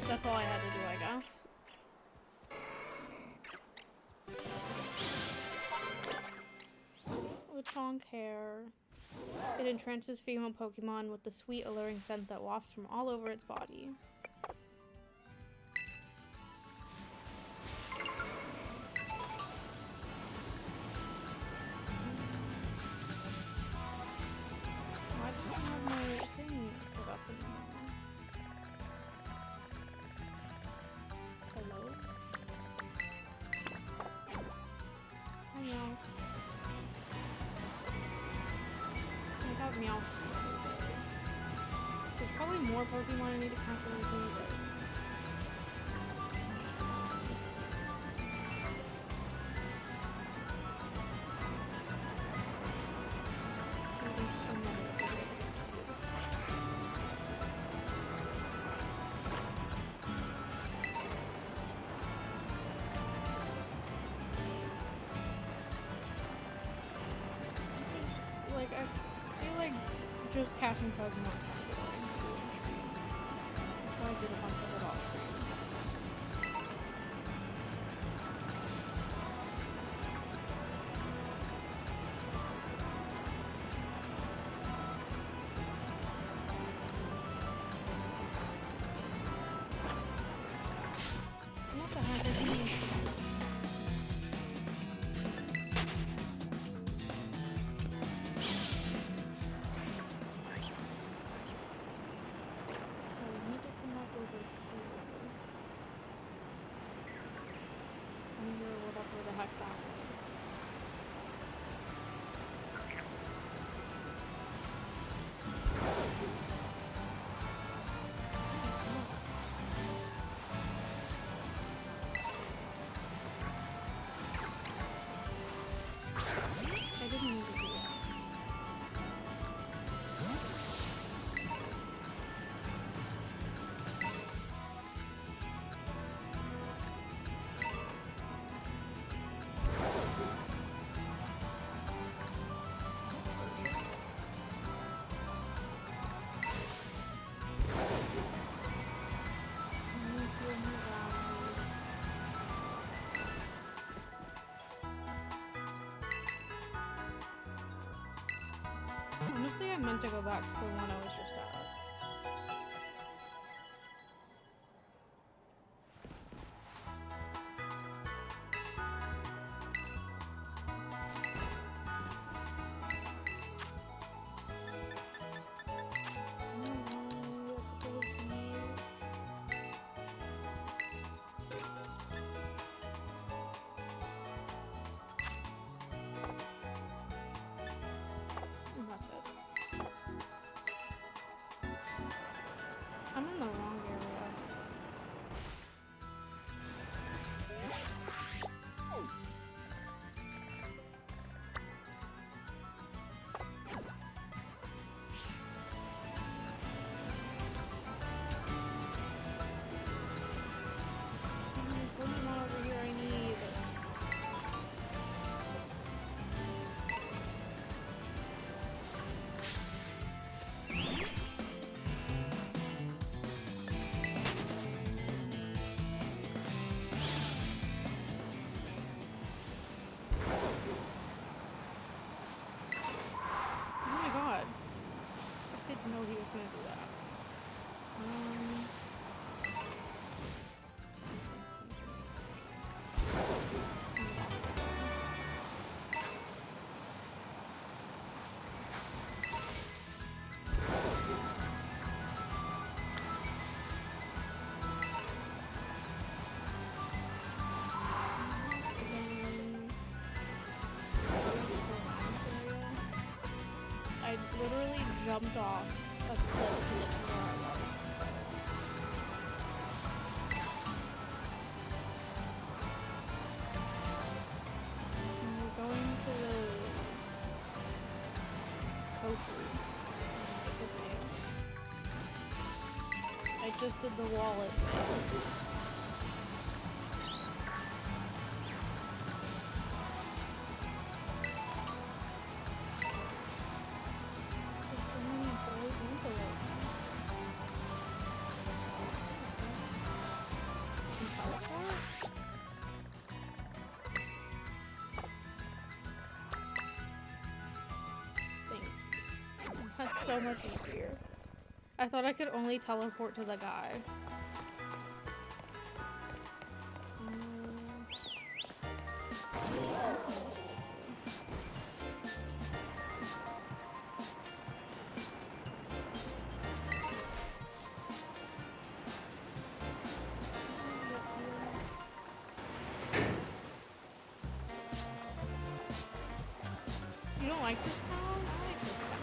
That's all I had to do, I guess. Lechonk hair. It entrances female Pokemon with the sweet, alluring scent that wafts from all over its body. Why do I have my thing set up anymore? Hello? Hi, Meow. I have Meow. There's probably more Pokemon I need to catch on the game, but... There's so many. Like, I feel like just catching Pokemon kind of boring. That's why I did a bunch of it off screen. What the heck is he? Whatever the heck that was. I didn't need to do that. Honestly, I meant to go back to the one I was just at. And that's it. just gonna do that. I literally jumped off a cliff to get to where I was. And we're going to the Kofu. What's his name? I just did the wallet thing. That's so much easier. I thought I could only teleport to the guy. You don't like this town? I like this town.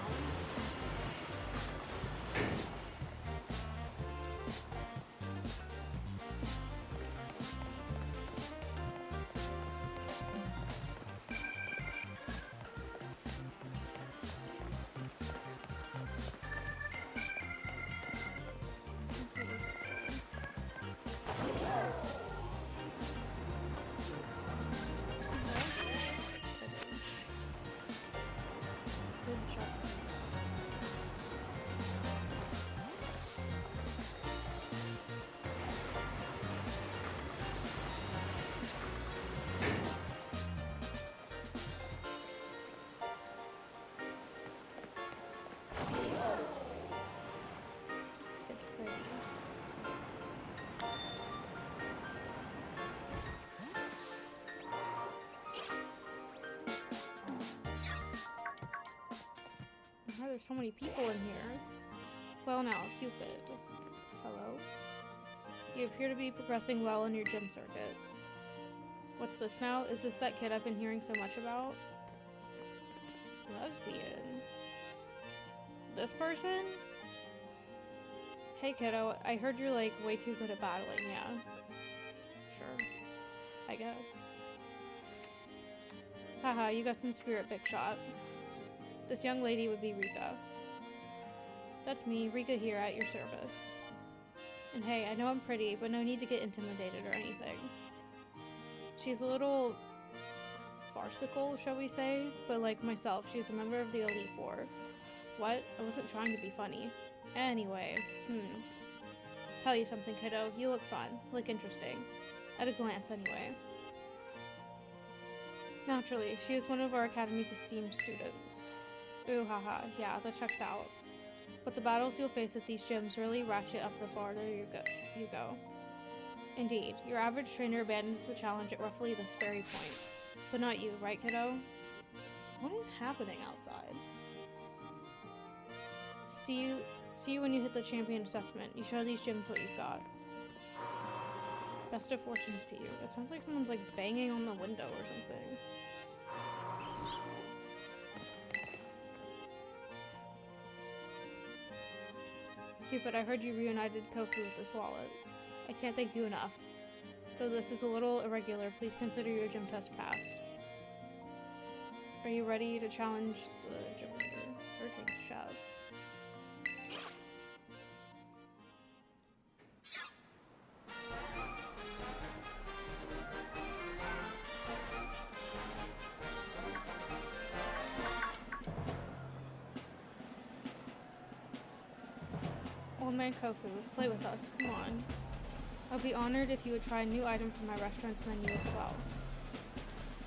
Why there's so many people in here? Well now, Cupid. Hello? You appear to be progressing well in your gym circuit. What's this now? Is this that kid I've been hearing so much about? Lesbian. This person? Hey kiddo, I heard you're like way too good at battling, yeah. Sure. I guess. Haha, you got some spirit, big shot. This young lady would be Rika. That's me, Rika here at your service. And hey, I know I'm pretty, but no need to get intimidated or anything. She's a little farcical, shall we say? But like myself, she's a member of the Elite Four. What? I wasn't trying to be funny. Anyway, Tell you something, kiddo. You look fun. Look interesting. At a glance, anyway. Naturally, she is one of our Academy's esteemed students. Ooh, haha, yeah, that checks out. But the battles you'll face with these gyms really ratchet up the farther you go. Indeed, your average trainer abandons the challenge at roughly this very point. But not you, right, kiddo? What is happening outside? See you when you hit the champion assessment. You show these gyms what you've got. Best of fortunes to you. It sounds like someone's like banging on the window or something. Cupid, I heard you reunited Kofu with this wallet. I can't thank you enough. Though this is a little irregular, please consider your gym test passed. Are you ready to challenge the gym leader? Searching chef. Old man Kofu, play with us, come on. I'd be honored if you would try a new item from my restaurant's menu as well.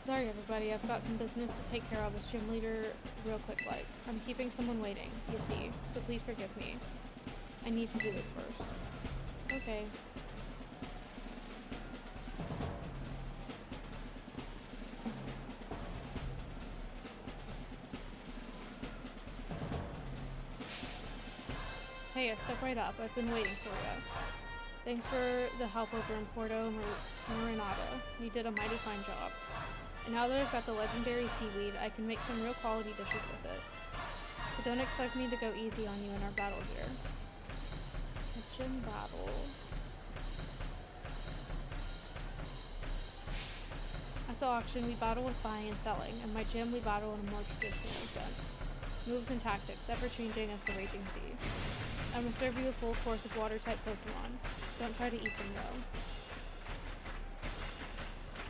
Sorry everybody, I've got some business to take care of as gym leader real quick like. I'm keeping someone waiting, you see, so please forgive me. I need to do this first. Okay. Hey, step right up. I've been waiting for you. Thanks for the help over in Porto Marinata. You did a mighty fine job. And now that I've got the legendary seaweed, I can make some real quality dishes with it. But don't expect me to go easy on you in our battle here. A gym battle. At the auction, we battle with buying and selling. In my gym, we battle in a more traditional sense. Moves and tactics, ever-changing as the raging sea. I'm gonna serve you a full course of water-type Pokémon. Don't try to eat them, though.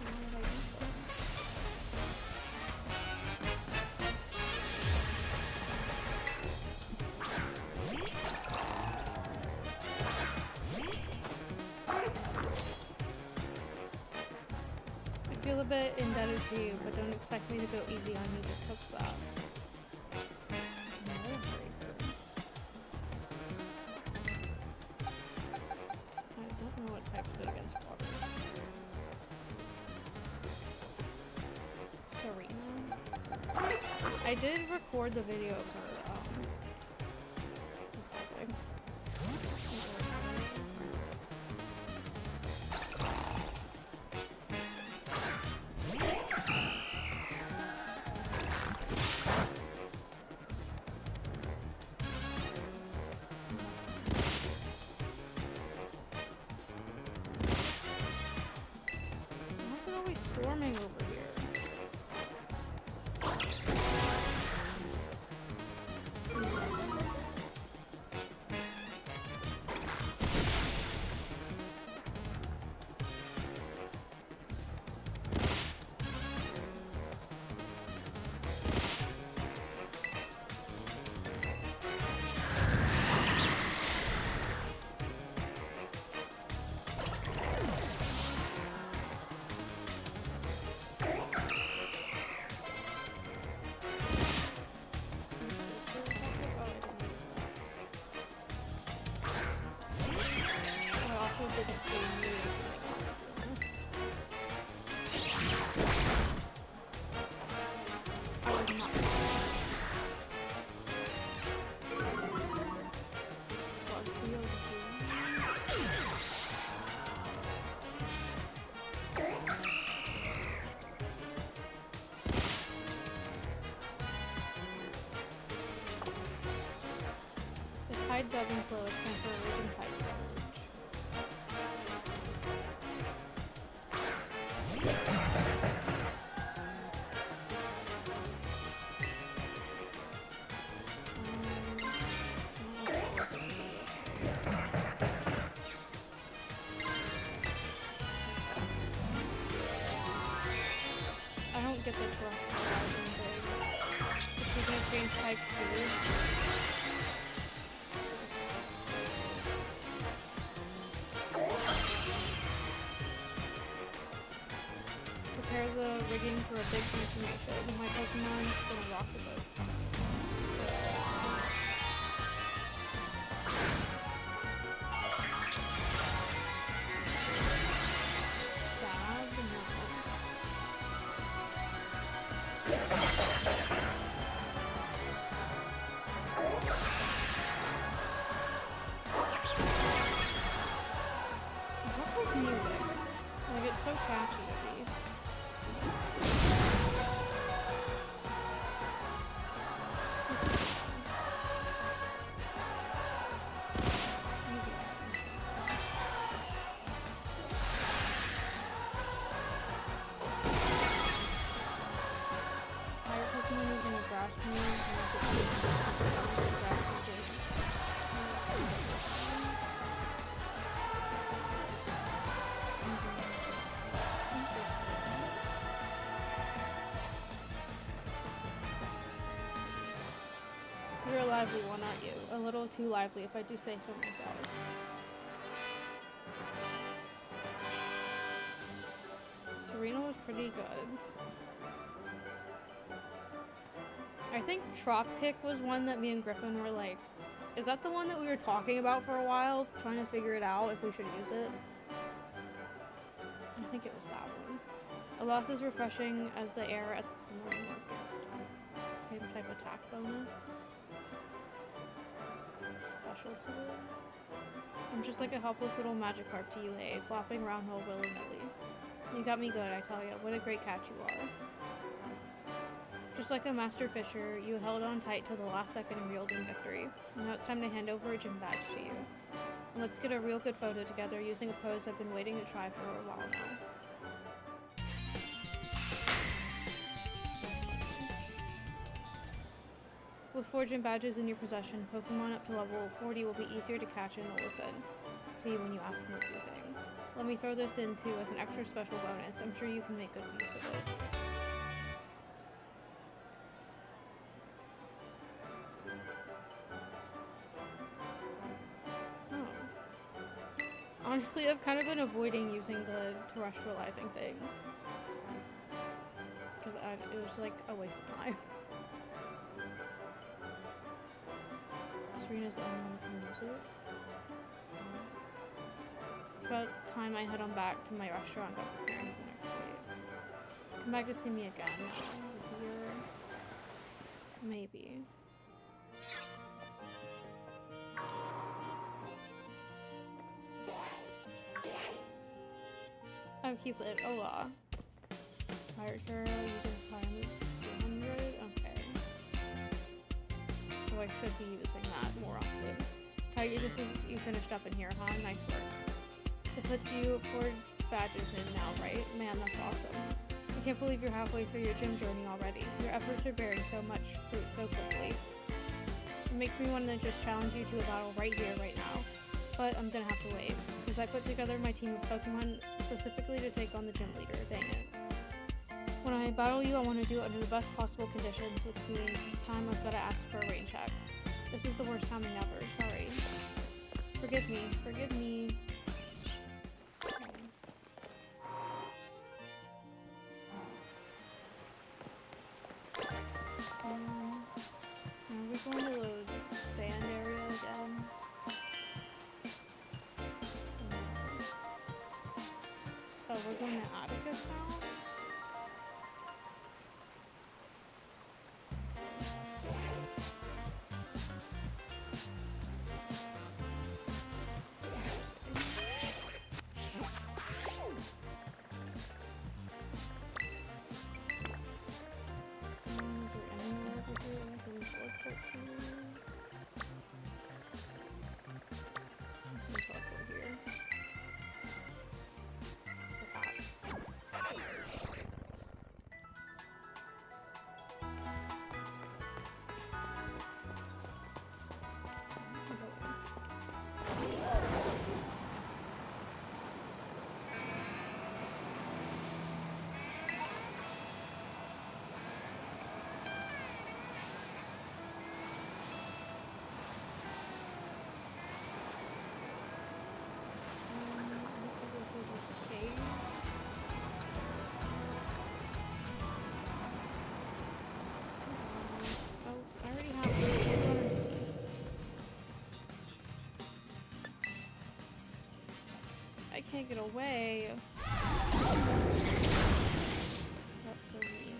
Why would I eat them? I feel a bit indebted to you, but don't expect me to go easy on you just because of that. I did record the video for why is it always storming over here? Tides ebb and flow, it's time for a raging tide to emerge. I don't get the trust of rising big. Is he gonna change type too? Prepare the rigging for a big transformation. My Pokemon's gonna rock the boat. Stab? No. What was music? Like, it's so catchy to be. Fire Pokemon using a grass move and grass adjacent. You're a lively one, aren't you? A little too lively, if I do say so myself. Serena was pretty good. I think Trop Kick was one that me and Griffin were like, is that the one that we were talking about for a while, trying to figure it out if we should use it? I think it was that one. A loss is refreshing as the air at the morning market. Same type attack bonus. Special to it. I'm just like a helpless little Magikarp to you, hey, flopping around all willy-nilly. You got me good, I tell ya. What a great catch you are. Just like a master fisher, you held on tight till the last second and reeled in victory. Now it's time to hand over a gym badge to you. And let's get a real good photo together using a pose I've been waiting to try for a while now. With 4 gym badges in your possession, Pokemon up to level 40 will be easier to catch and listen to you when you ask them a few things. Let me throw this in too as an extra special bonus. I'm sure you can make good use of it. Honestly, I've kind of been avoiding using the terrestrializing thing. Because it was like a waste of time. Serena's the only one who can use it. It's about time I head on back to my restaurant and go preparing for the next wave. Come back to see me again. Here. Maybe. Oh, keep it. Hola. Pirate Hero using fire moves 200. Okay. So I should be using that more often. Kagi, this is you finished up in here, huh? Nice work. It puts you 4 badges in now, right? Man, that's awesome. I can't believe you're halfway through your gym journey already. Your efforts are bearing so much fruit so quickly. It makes me want to just challenge you to a battle right here, right now. But I'm gonna have to wait, because I put together my team of Pokemon specifically to take on the gym leader, dang it. When I battle you, I want to do it under the best possible conditions, which means this time I've got to ask for a rain check. This is the worst timing ever, sorry. Forgive me, forgive me. Are we going to the sand area again? Oh, we're going to Atticus now? I can't get away. That's so mean.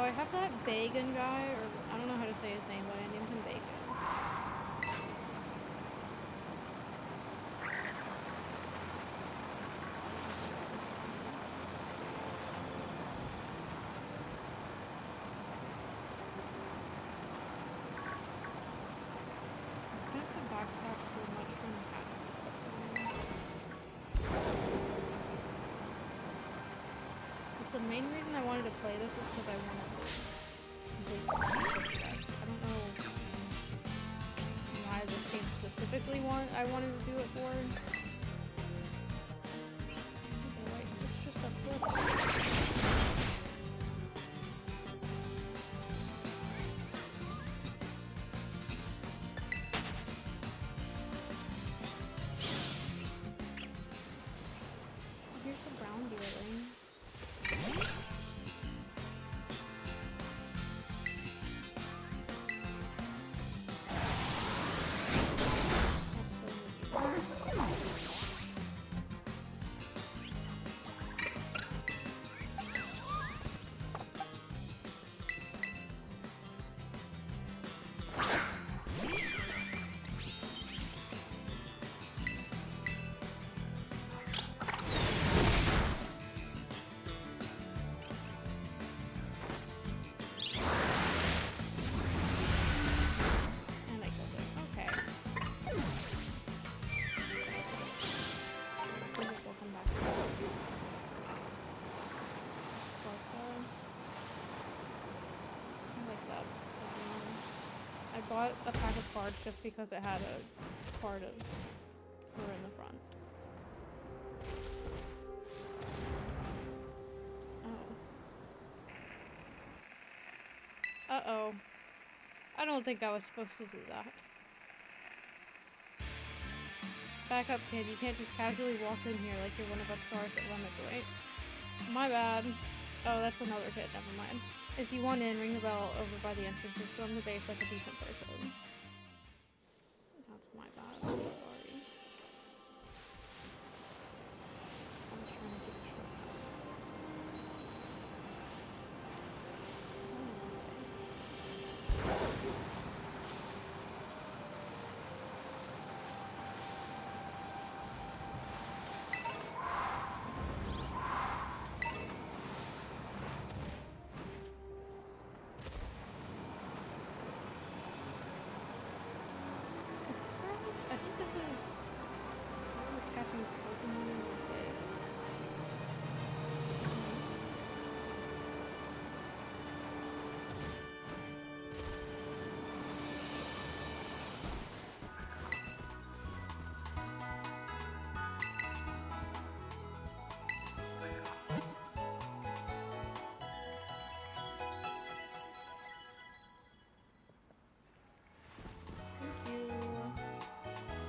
Oh, I have that Bacon guy, or I don't know how to say his name, but I named him Bacon. I have to backtrack so much from past this Pokemon. The main reason I wanted to play this was because I wanted to complete the decks. I don't know why this team specifically I wanted to do it for. Okay, wait, it's just a flip. Here's the brown deerling. I bought a pack of cards just because it had a card of her in the front. Oh. Uh-oh. I don't think I was supposed to do that. Back up, kid. You can't just casually waltz in here like you're one of us stars that run the joint. My bad. Oh, that's another kid. Never mind. If you want in, ring the bell over by the entrance and storm the base like a decent person. That's my bad. I'm sorry. I was trying to take a shortcut. I think this is where I was catching Pokémon in the day.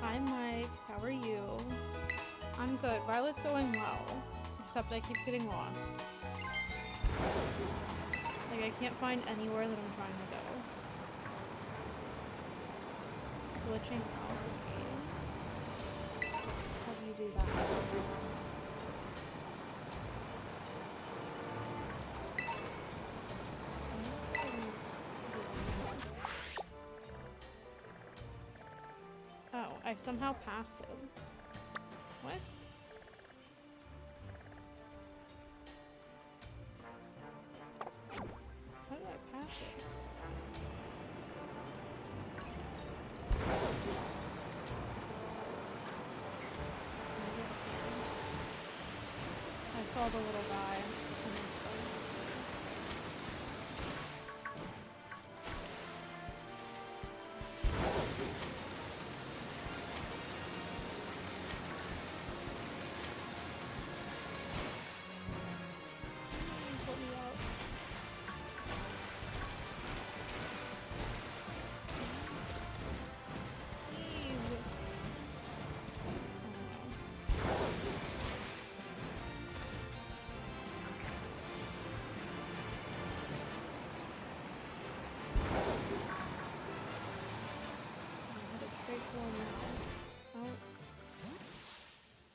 Hi Mike, how are you? I'm good. Violet's going well. Except I keep getting lost. Like I can't find anywhere that I'm trying to go. Glitching out, okay. How do you do that? Oh, I somehow passed him. What? How did I pass it? I saw the little guy and his phone.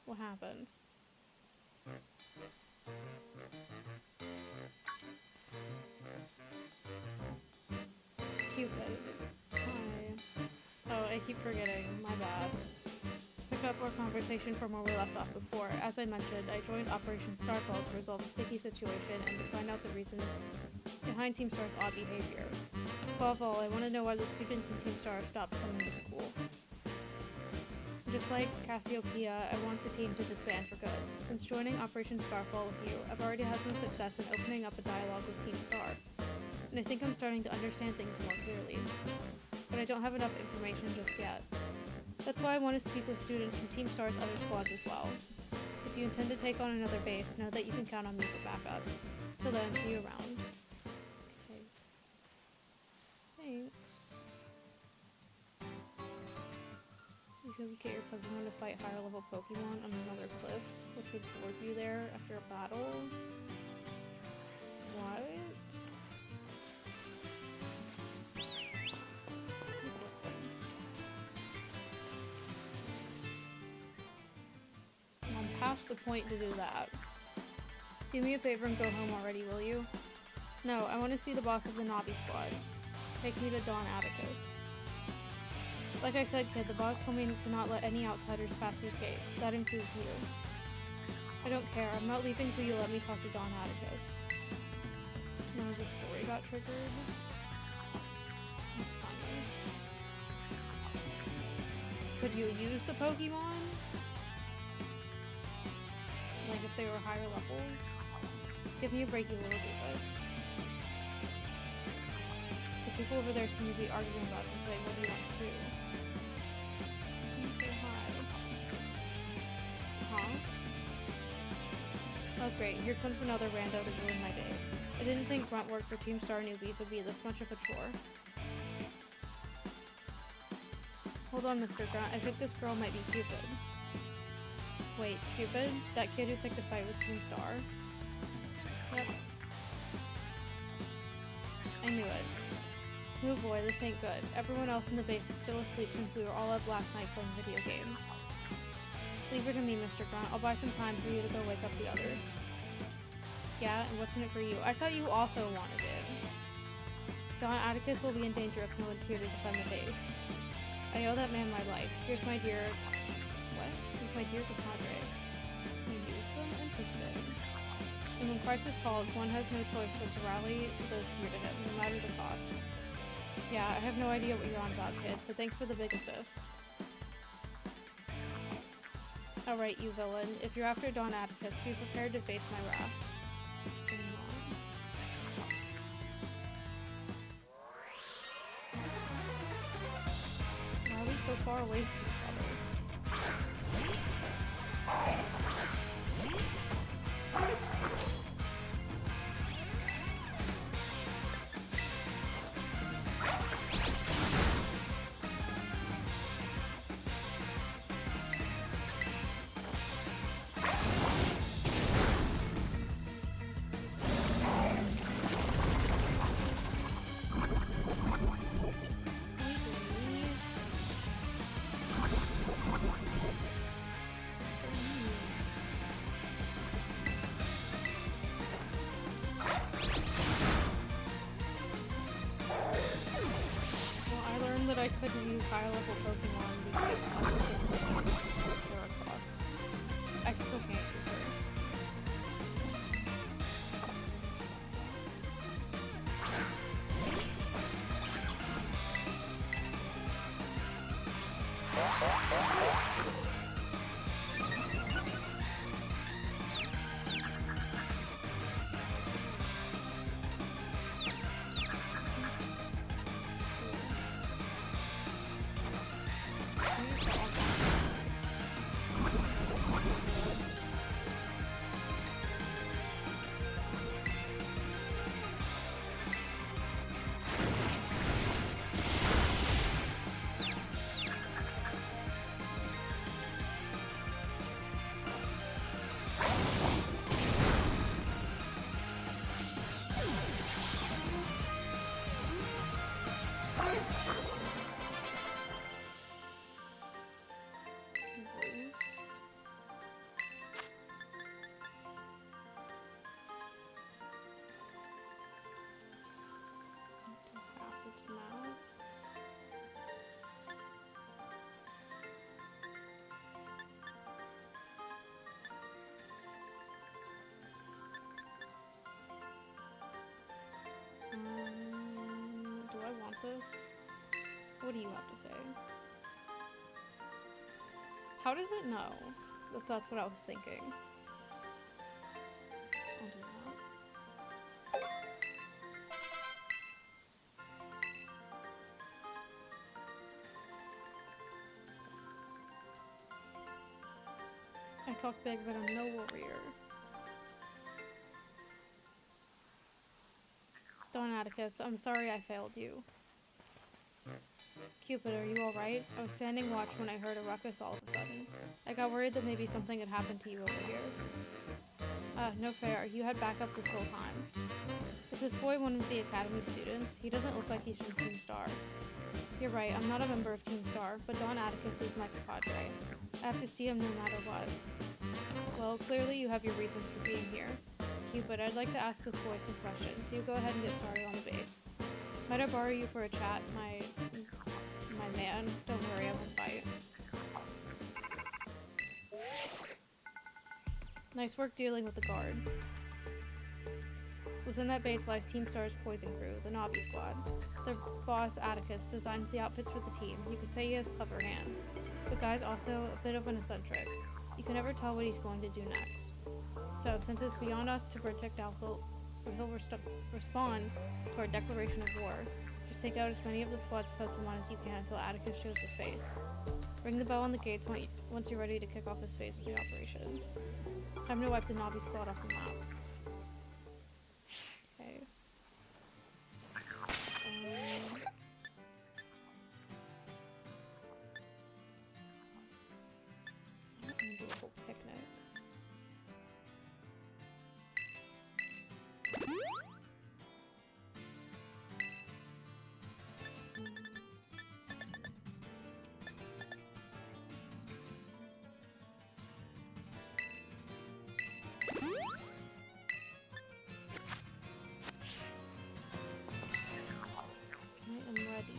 What happened? Cupid. Hi. Oh, I keep forgetting. My bad. Let's pick up our conversation from where we left off before. As I mentioned, I joined Operation Starfall to resolve a sticky situation and to find out the reasons behind Team Star's odd behavior. Above all, I want to know why the students in Team Star have stopped coming to school. Just like Cassiopeia, I want the team to disband for good. Since joining Operation Starfall with you, I've already had some success in opening up a dialogue with Team Star, and I think I'm starting to understand things more clearly. but I don't have enough information just yet. That's why I want to speak with students from Team Star's other squads as well. If you intend to take on another base, know that you can count on me for backup. Till then, see you around. Okay. Thanks. You can get your Pokemon to fight higher level Pokemon on another cliff, which would board you there after a battle. What? I'm past the point to do that. Do me a favor and go home already, will you? No, I want to see the boss of the Navi squad. Take me to Don Atticus. Like I said, kid, the boss told me to not let any outsiders pass these gates. That includes you. I don't care. I'm not leaving till you let me talk to Don Atticus. Now the story got triggered. That's funny. Could you use the Pokemon? Like if they were higher levels? Give me a break, you little doofus. The people over there seem to be arguing about something. What do you want to do? Say hi. Huh? Oh great, here comes another rando to ruin my day. I didn't think grunt work for Team Star newbies would be this much of a chore. Hold on, Mr. Grunt. I think this girl might be Cupid. Wait, Cupid? That kid who picked a fight with Team Star? Yep. I knew it. Oh boy, this ain't good. Everyone else in the base is still asleep since we were all up last night playing video games. Leave her to me, Mr. Grunt. I'll buy some time for you to go wake up the others. Yeah, and what's in it for you? I thought you also wanted it. Don Atticus will be in danger if no one's here to defend the base. I owe that man my life. Here's my dear... What? Here's my dear compadre. You use them? Interesting. And when crisis calls, one has no choice but to rally to those dear to him, no matter the cost. Yeah, I have no idea what you're on about, kid, but thanks for the big assist. Alright, you villain. If you're after Don Atticus, be prepared to face my wrath. Why are we so far away from each other? I couldn't use higher level Pokemon because I was across. I still can't use her. Do I want this? What do you have to say? How does it know that that's what I was thinking? I'll do that. talk big, but I'm no warrior. Don Atticus, I'm sorry I failed you. Cupid, are you alright? I was standing watch when I heard a ruckus all of a sudden. I got worried that maybe something had happened to you over here. No fair. You had backup this whole time. Is this boy one of the Academy students? He doesn't look like he's from Team Star. You're right, I'm not a member of Team Star, but Don Atticus is my compadre. I have to see him no matter what. Well, clearly you have your reasons for being here. Cupid, I'd like to ask this boy some questions, so you go ahead and get started on the base. Might I borrow you for a chat, my man? Don't worry, I won't bite. Nice work dealing with the guard. Within that base lies Team Star's poison crew, the Navi Squad. Their boss, Atticus, designs the outfits for the team. You could say he has clever hands. The guy's also a bit of an eccentric. You can never tell what he's going to do next. So, since it's beyond us to predict how he'll respond to our declaration of war, just take out as many of the squad's Pokemon as you can until Atticus shows his face. Ring the bell on the gates once you're ready to kick off his phase of the operation. Time to wipe the Navi Squad off the map. Okay. I'm gonna do a whole picnic. I am ready.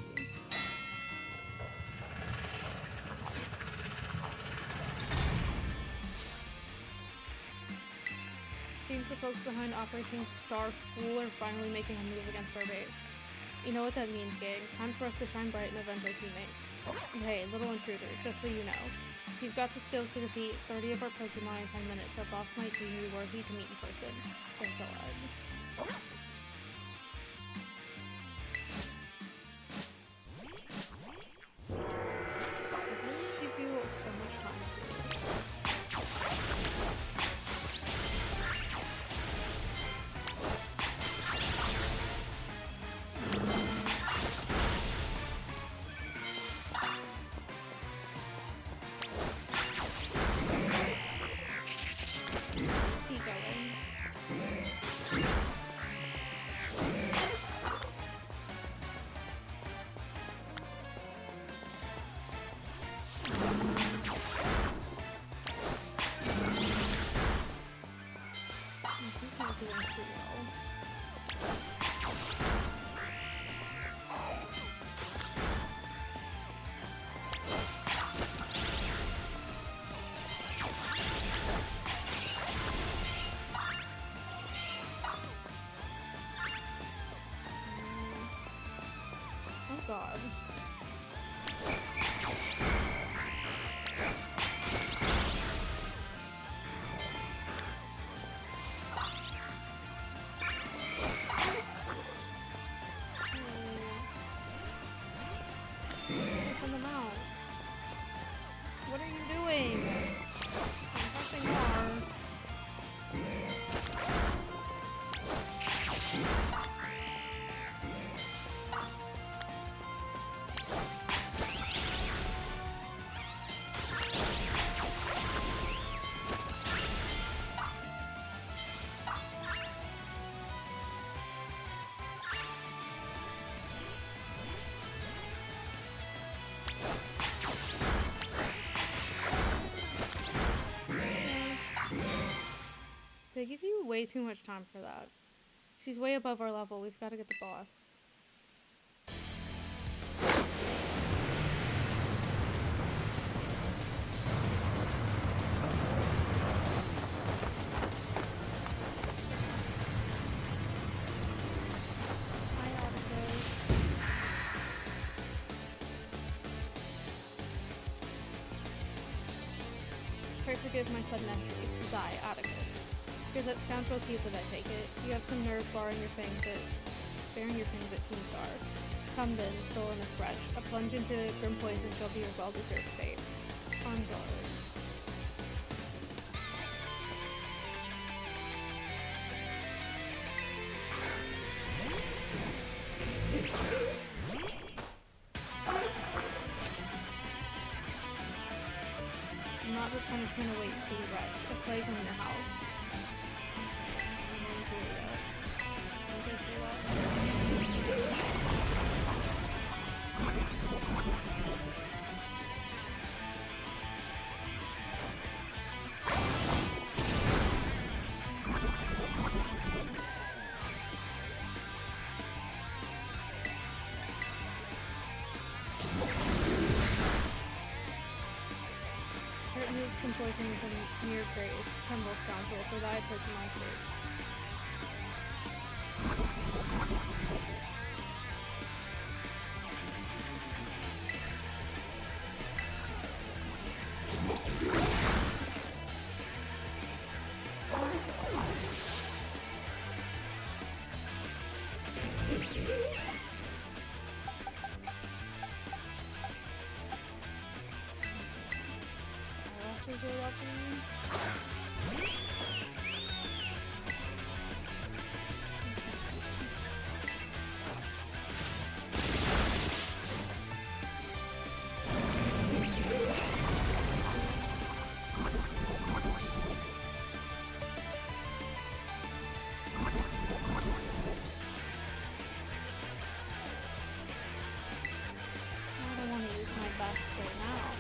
Seems the folks behind Operation Star Fool are finally making a move against our base. You know what that means, gang. Time for us to shine bright and avenge our teammates. And hey, little intruder, just so you know. If you've got the skills to defeat 30 of our Pokemon in 10 minutes, our boss might deem you worthy to meet in person. Thank God. Give you so much time to do this. Keep going. He's not doing too well. Oh God. Send them out. What are you doing? I'm pressing R. They give you way too much time for that. She's way above our level. We've got to get the boss. Hi, Atticus. Pray forgive my sudden entry. 'Tis I, Atticus. You're that scoundrel Cupid, I take it. You have some nerve baring your fangs at Team Star. Come then, villainous wretch. A plunge into grim poison shall be your well-deserved fate. On guard. Can't await Steve Rex. A plague from your house. Certain moves can poison within near grave. Tremble scoundrel for thy Pokemon sake. Resort up I don't want to use my best right now.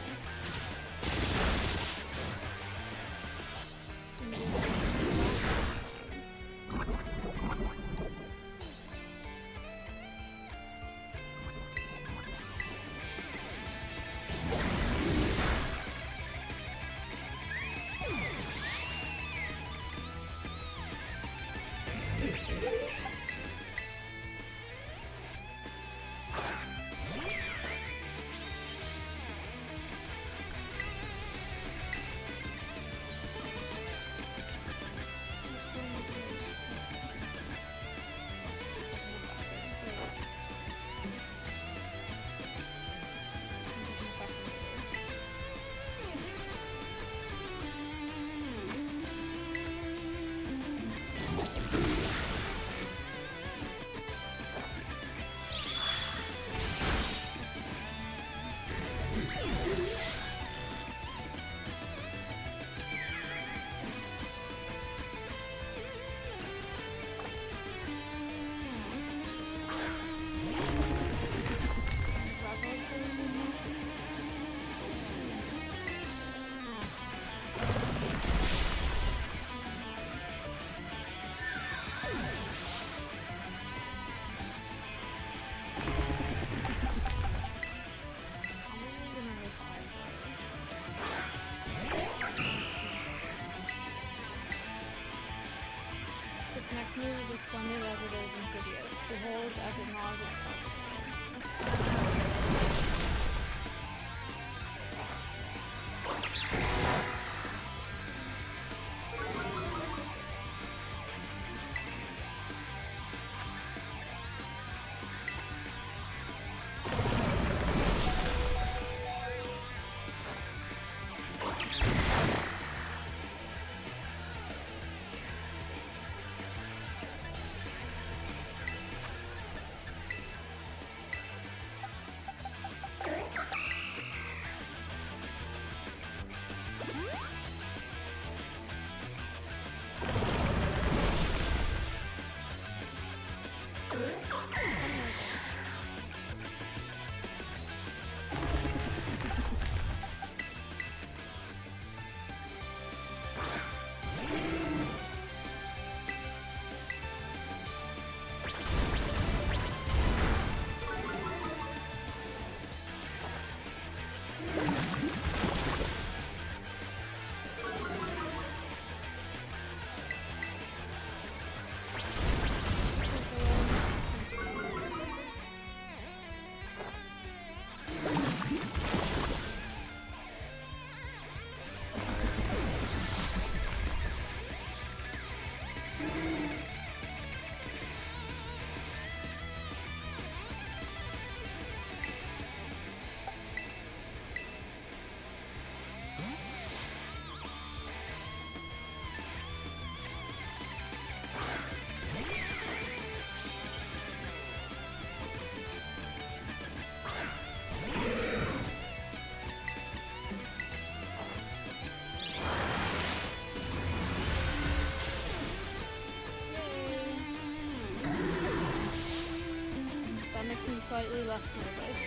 Next move is as splendid as it is insidious. Behold as it gnaws its partner. slightly less nervous.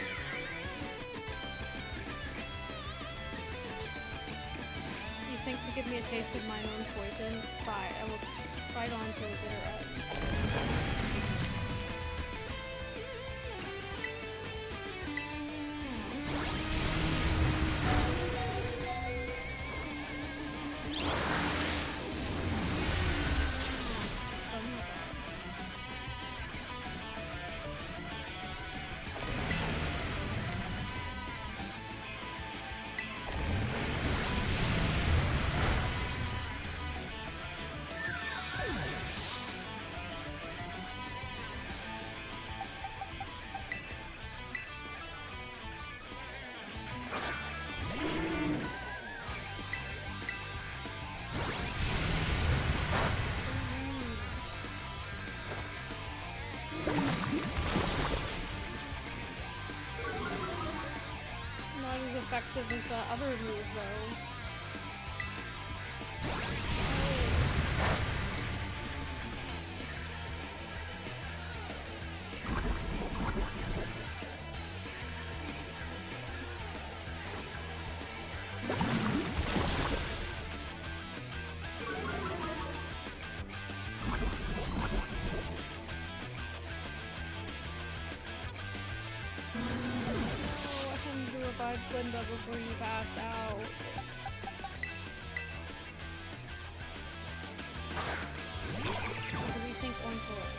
You think to give me a taste of my own poison? Try. I will fight on to the bitter end. Effective as the other move, though. Glinda before you pass out. What do we think going forward?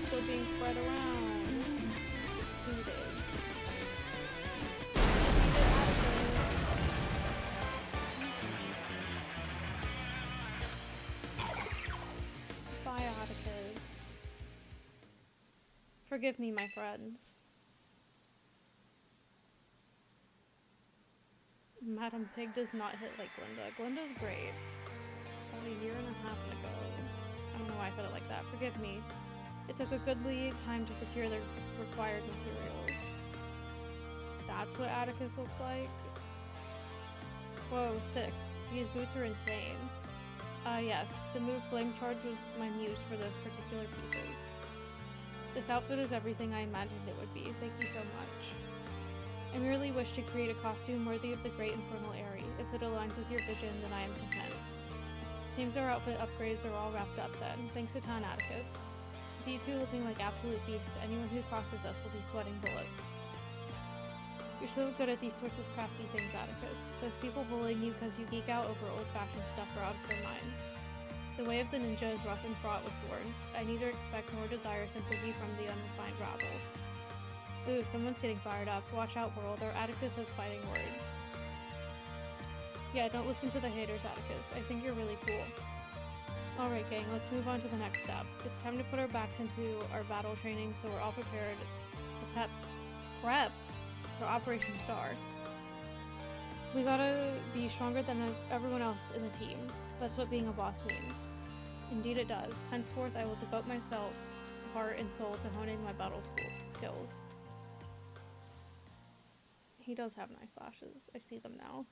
Still being spread around. 2 days. Bioticus. Forgive me, my friends. Madam Pig does not hit like Glinda. Glinda's great. About a year and a half ago. I don't know why I said it like that. Forgive me. It took a goodly time to procure the required materials. That's what Atticus looks like? Whoa, sick. These boots are insane. Yes, the move Flame Charge was my muse for those particular pieces. This outfit is everything I imagined it would be. Thank you so much. I merely wish to create a costume worthy of the Great Infernal Aerie. If it aligns with your vision, then I am content. Seems our outfit upgrades are all wrapped up then. Thanks a ton, Atticus. With you two looking like absolute beasts, anyone who crosses us will be sweating bullets. You're so good at these sorts of crafty things, Atticus. Those people bullying you because you geek out over old-fashioned stuff are out of their minds. The way of the ninja is rough and fraught with thorns. I neither expect nor desire sympathy from the unrefined rabble. Ooh, someone's getting fired up. Watch out, world, or Atticus has fighting words. Yeah, don't listen to the haters, Atticus. I think you're really cool. Alright gang, let's move on to the next step. It's time to put our backs into our battle training so we're all prepared, prepped for Operation Star. We gotta be stronger than everyone else in the team. That's what being a boss means. Indeed it does. Henceforth I will devote myself, heart and soul to honing my battle skills. He does have nice lashes. I see them now.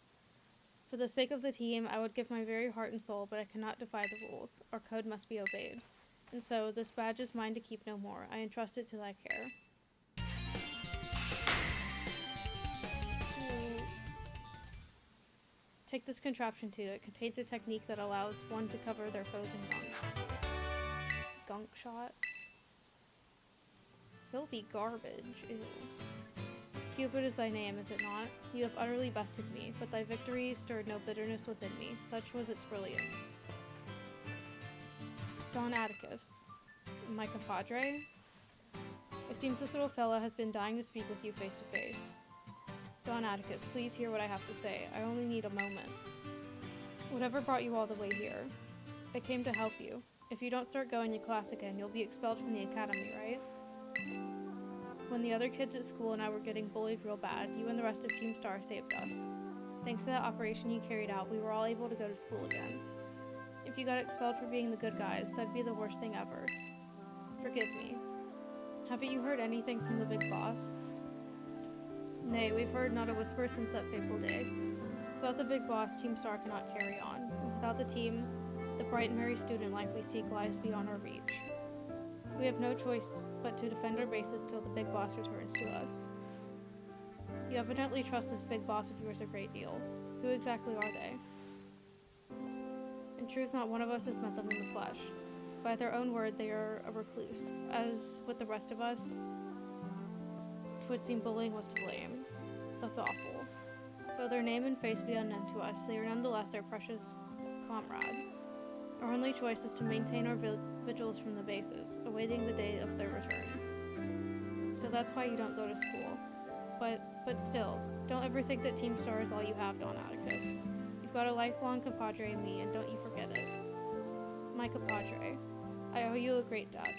For the sake of the team, I would give my very heart and soul, but I cannot defy the rules. Our code must be obeyed. And so, this badge is mine to keep no more. I entrust it to thy care. Take this contraption too. It contains a technique that allows one to cover their foes in guns. skunk shot. Filthy garbage. Ew. Cupid is thy name, is it not? You have utterly bested me, but thy victory stirred no bitterness within me. Such was its brilliance. Don Atticus. My compadre? It seems this little fella has been dying to speak with you face to face. Don Atticus, please hear what I have to say. I only need a moment. Whatever brought you all the way here? I came to help you. If you don't start going to class again, you'll be expelled from the academy, right? When the other kids at school and I were getting bullied real bad, you and the rest of Team Star saved us. Thanks to that operation you carried out, we were all able to go to school again. If you got expelled for being the good guys, that'd be the worst thing ever. Forgive me. Haven't you heard anything from the big boss? Nay, we've heard not a whisper since that fateful day. Without the big boss, Team Star cannot carry on. Without the team, the bright and merry student life we seek lies beyond our reach. We have no choice but to defend our bases till the big boss returns to us. You evidently trust this big boss of yours a great deal. Who exactly are they? In truth, not one of us has met them in the flesh. By their own word, they are a recluse. As with the rest of us, it would seem bullying was to blame. That's awful. Though their name and face be unknown to us, they are nonetheless our precious comrade. Our only choice is to maintain our vigils from the bases, awaiting the day of their return. So that's why you don't go to school. But still, don't ever think that Team Star is all you have, Don Atticus. You've got a lifelong compadre in me, and don't you forget it. My compadre, I owe you a great debt.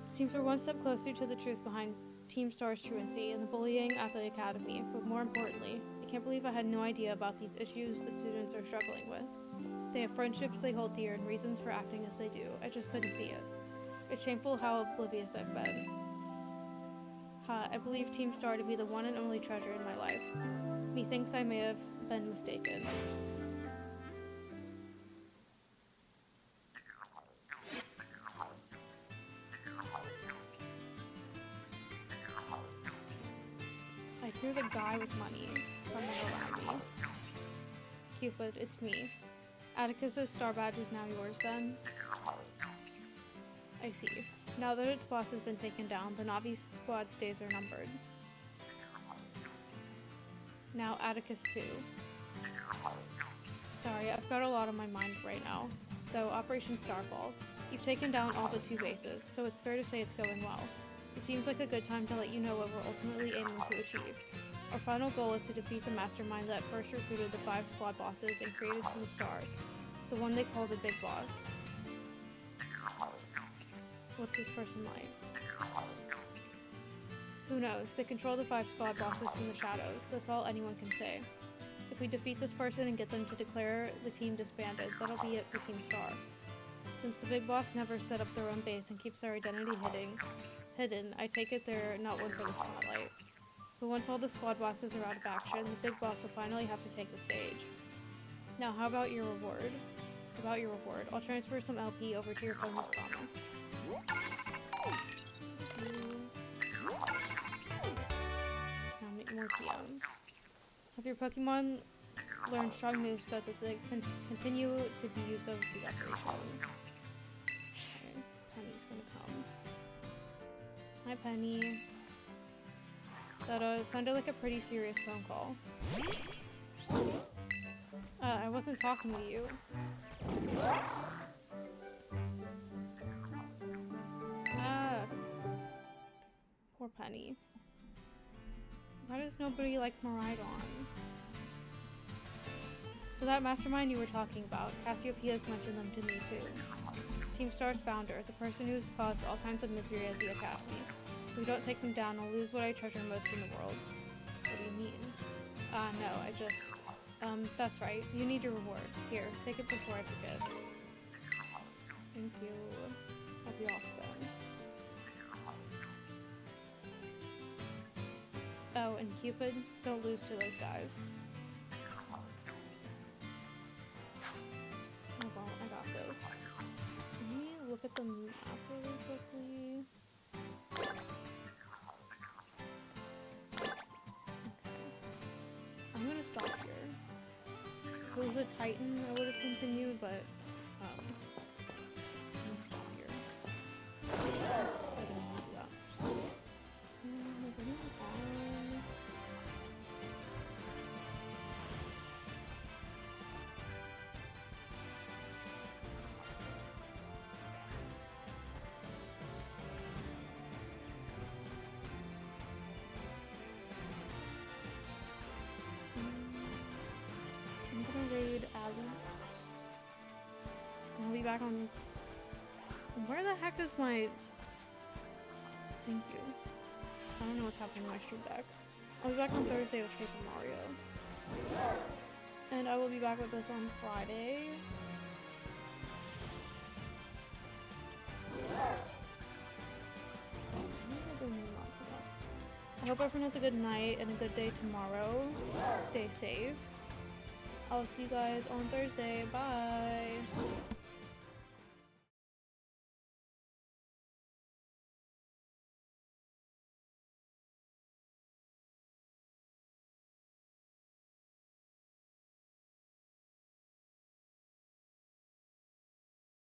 Seems we're one step closer to the truth behind Team Star's truancy and the bullying at the academy, but more importantly, I can't believe I had no idea about these issues the students are struggling with. They have friendships they hold dear and reasons for acting as they do. I just couldn't see it. It's shameful how oblivious I've been. I believe Team Star to be the one and only treasure in my life. Methinks I may have been mistaken. I hear the guy with money coming around me. Cupid, it's me. Atticus's star badge is now yours, then? I see. Now that its boss has been taken down, the Navi squad's days are numbered. Now Atticus too. Sorry, I've got a lot on my mind right now. So, Operation Starfall. You've taken down all but 2 bases, so it's fair to say it's going well. It seems like a good time to let you know what we're ultimately aiming to achieve. Our final goal is to defeat the mastermind that first recruited the 5 squad bosses and created Team Star, the one they call the Big Boss. What's this person like? Who knows? They control the 5 squad bosses from the shadows. That's all anyone can say. If we defeat this person and get them to declare the team disbanded, that'll be it for Team Star. Since the Big Boss never set up their own base and keeps their identity hidden, I take it they're not one for the spotlight. But once all the squad bosses are out of action, the Big Boss will finally have to take the stage. Now, how about your reward? I'll transfer some LP over to your phone as promised. Now make more TMs. Have your Pokemon learn strong moves so that they can continue to be used of the operation. Okay, Penny's gonna come. Hi, Penny. That sounded like a pretty serious phone call. I wasn't talking to you. Poor Penny. Why does nobody like Miraidon? So that mastermind you were talking about, Cassiopeia's mentioned them to me too. Team Star's founder, the person who's caused all kinds of misery at the academy. If we don't take them down, I'll lose what I treasure most in the world. What do you mean? No, I just... that's right. You need your reward. Here, take it before I forget. Thank you. I'll be off then. Oh, and Cupid, don't lose to those guys. Oh well, I got this. Let me look at the map really quickly. Okay. I'm gonna stop here. If it was a Titan, I would have continued, but, back on... Where the heck is my... Thank you. I don't know what's happening to my stream deck. I'll be back on Thursday with Chase and Mario. And I will be back with this on Friday. I hope everyone has a good night and a good day tomorrow. Stay safe. I'll see you guys on Thursday. Bye.